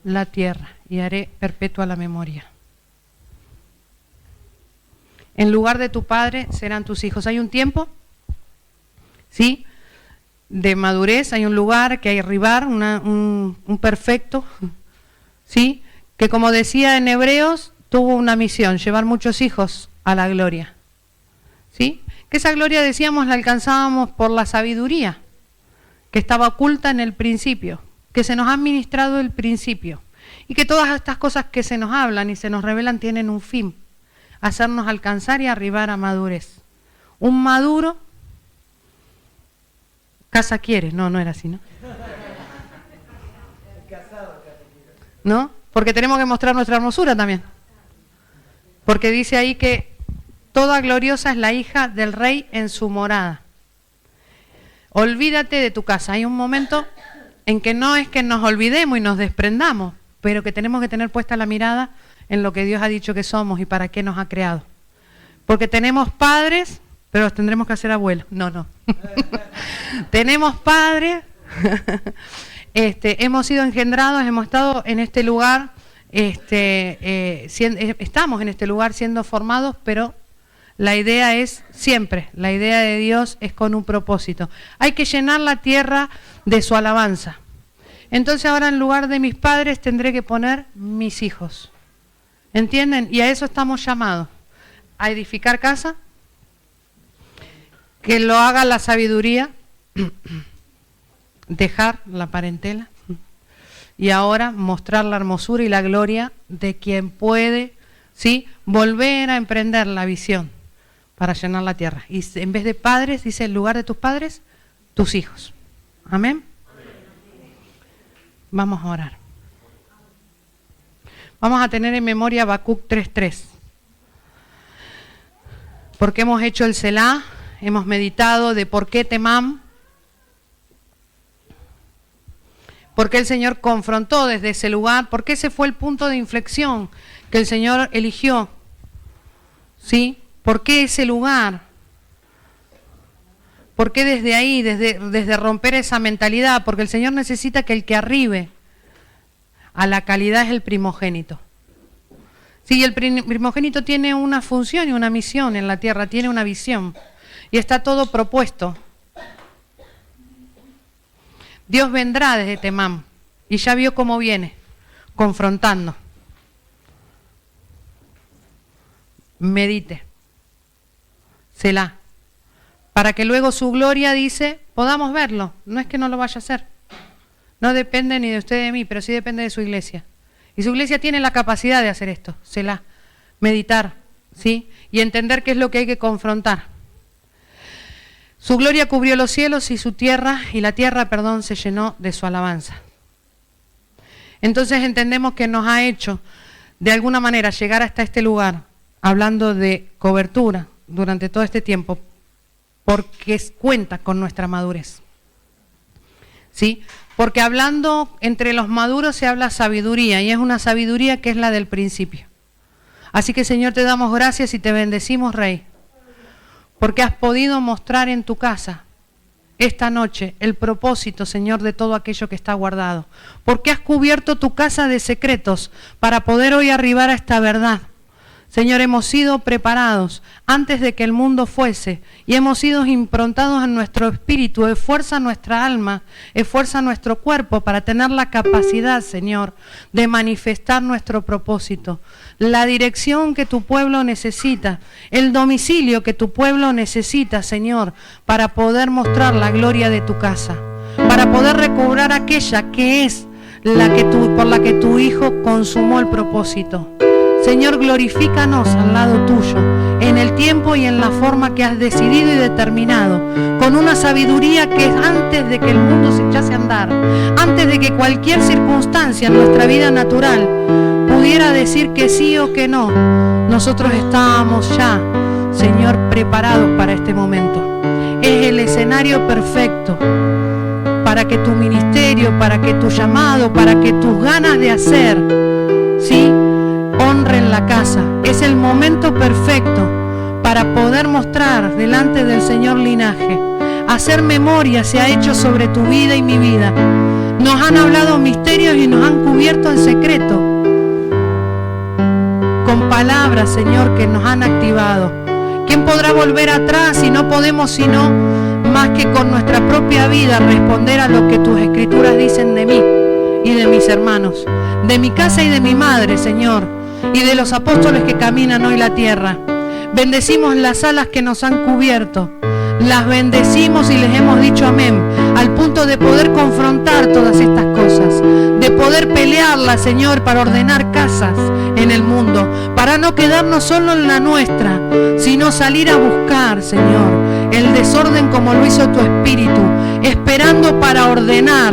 la tierra, y haré perpetua la memoria. En lugar de tu padre serán tus hijos. Hay un tiempo, ¿sí?, de madurez, hay un lugar que hay arribar, un perfecto, ¿sí?, que como decía en Hebreos, tuvo una misión, llevar muchos hijos a la gloria. ¿Sí? Que esa gloria, decíamos, la alcanzábamos por la sabiduría que estaba oculta en el principio, que se nos ha ministrado el principio, y que todas estas cosas que se nos hablan y se nos revelan tienen un fin, hacernos alcanzar y arribar a madurez. Un maduro, casa quiere, no era así, ¿no? ¿No? Porque tenemos que mostrar nuestra hermosura también. Porque dice ahí que toda gloriosa es la hija del rey en su morada. Olvídate de tu casa. Hay un momento en que no es que nos olvidemos y nos desprendamos, pero que tenemos que tener puesta la mirada en lo que Dios ha dicho que somos y para qué nos ha creado. Porque tenemos padres, pero los tendremos que hacer abuelos. No. Tenemos padres, hemos sido engendrados, hemos estado en este lugar, estamos en este lugar siendo formados, pero la idea es siempre, la idea de Dios es con un propósito. Hay que llenar la tierra de su alabanza. Entonces ahora en lugar de mis padres tendré que poner mis hijos. ¿Entienden? Y a eso estamos llamados. A edificar casa, que lo haga la sabiduría, dejar la parentela y ahora mostrar la hermosura y la gloria de quien puede, ¿sí?, volver a emprender la visión para llenar la tierra. Y en vez de padres, dice, en lugar de tus padres, tus hijos. Amén. Vamos a orar. Vamos a tener en memoria Habacuc 3:3. Porque hemos hecho el Selah, hemos meditado de por qué Temam, por qué el Señor confrontó desde ese lugar, por qué ese fue el punto de inflexión que el Señor eligió, ¿sí? ¿Por qué ese lugar? ¿Por qué desde ahí, desde romper esa mentalidad? Porque el Señor necesita que el que arribe a la calidad es el primogénito. Sí, el primogénito tiene una función y una misión en la tierra, tiene una visión y está todo propuesto. Dios vendrá desde Temam y ya vio cómo viene, confrontando. Medite, Selah, para que luego su gloria, dice, podamos verlo. No es que no lo vaya a hacer, no depende ni de usted ni de mí, pero sí depende de su iglesia. Y su iglesia tiene la capacidad de hacer esto, Selah, meditar, ¿sí? Y entender qué es lo que hay que confrontar. Su gloria cubrió los cielos y la tierra, se llenó de su alabanza. Entonces entendemos que nos ha hecho, de alguna manera, llegar hasta este lugar, hablando de cobertura durante todo este tiempo, porque cuenta con nuestra madurez. ¿Sí? Porque hablando entre los maduros se habla sabiduría, y es una sabiduría que es la del principio. Así que, Señor, te damos gracias y te bendecimos, Rey, porque has podido mostrar en tu casa esta noche el propósito, Señor, de todo aquello que está guardado. Porque has cubierto tu casa de secretos para poder hoy arribar a esta verdad. Señor, hemos sido preparados antes de que el mundo fuese y hemos sido improntados en nuestro espíritu. Esfuerza nuestra alma, esfuerza nuestro cuerpo para tener la capacidad, Señor, de manifestar nuestro propósito. La dirección que tu pueblo necesita, el domicilio que tu pueblo necesita, Señor, para poder mostrar la gloria de tu casa, para poder recobrar aquella que es por la que tu Hijo consumó el propósito. Señor, glorifícanos al lado tuyo, en el tiempo y en la forma que has decidido y determinado, con una sabiduría que es antes de que el mundo se echase a andar, antes de que cualquier circunstancia en nuestra vida natural pudiera decir que sí o que no. Nosotros estábamos ya, Señor, preparados para este momento. Es el escenario perfecto para que tu ministerio, para que tu llamado, para que tus ganas de hacer, ¿sí?, honren la casa. Es el momento perfecto para poder mostrar delante del Señor linaje. Hacer memoria se ha hecho sobre tu vida y mi vida. Nos han hablado misterios y nos han cubierto en secreto con palabras, Señor, que nos han activado. ¿Quién podrá volver atrás si no podemos sino más que con nuestra propia vida responder a lo que tus escrituras dicen de mí y de mis hermanos, de mi casa y de mi madre, Señor, y de los apóstoles que caminan hoy la tierra? Bendecimos las alas que nos han cubierto, las bendecimos y les hemos dicho amén, al punto de poder confrontar todas estas cosas, de poder pelearlas, Señor, para ordenar casas en el mundo, para no quedarnos solo en la nuestra, sino salir a buscar, Señor, el desorden como lo hizo tu Espíritu, esperando para ordenar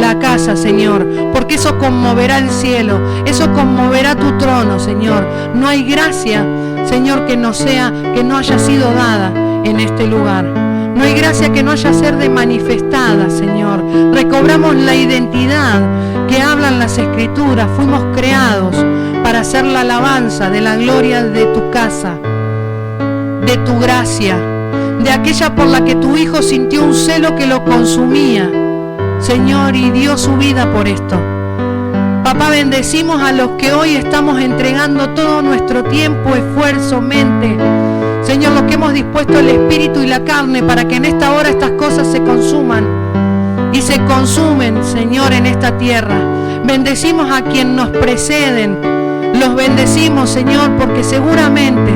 la casa, Señor, porque eso conmoverá el cielo, eso conmoverá tu trono, Señor. No hay gracia, Señor, que no haya sido dada en este lugar. No hay gracia que no haya sido manifestada, Señor. Recobramos la identidad que hablan las Escrituras. Fuimos creados para hacer la alabanza de la gloria de tu casa, de tu gracia, de aquella por la que tu Hijo sintió un celo que lo consumía, Señor, y dio su vida por esto. Papá, bendecimos a los que hoy estamos entregando todo nuestro tiempo, esfuerzo, mente, Señor, lo que hemos dispuesto el espíritu y la carne para que en esta hora estas cosas se consuman y se consumen, Señor, en esta tierra. Bendecimos a quien nos preceden, los bendecimos, Señor, porque seguramente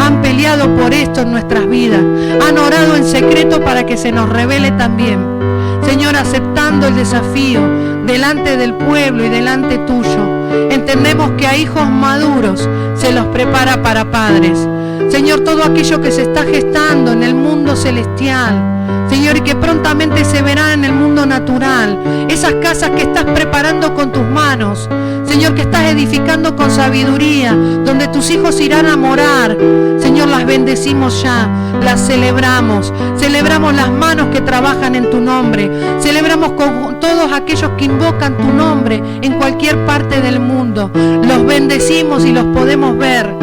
han peleado por esto en nuestras vidas, han orado en secreto para que se nos revele también, Señor, aceptando el desafío delante del pueblo y delante tuyo. Entendemos que a hijos maduros se los prepara para padres. Señor, todo aquello que se está gestando en el mundo celestial, Señor, y que prontamente se verá en el mundo natural, esas casas que estás preparando con tus manos, Señor, que estás edificando con sabiduría, donde tus hijos irán a morar, Señor, las bendecimos ya, las celebramos las manos que trabajan en tu nombre, celebramos con todos aquellos que invocan tu nombre en cualquier parte del mundo, los bendecimos y los podemos ver.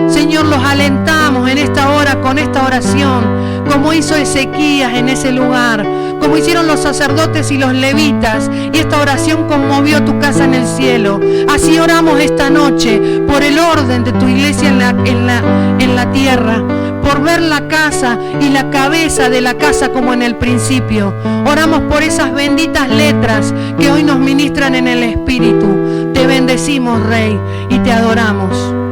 Señor, los alentamos en esta hora con esta oración, como hizo Ezequías en ese lugar, como hicieron los sacerdotes y los levitas, y esta oración conmovió tu casa en el cielo. Así oramos esta noche por el orden de tu iglesia en la tierra, por ver la casa y la cabeza de la casa como en el principio. Oramos por esas benditas letras que hoy nos ministran en el Espíritu. Te bendecimos, Rey, y te adoramos.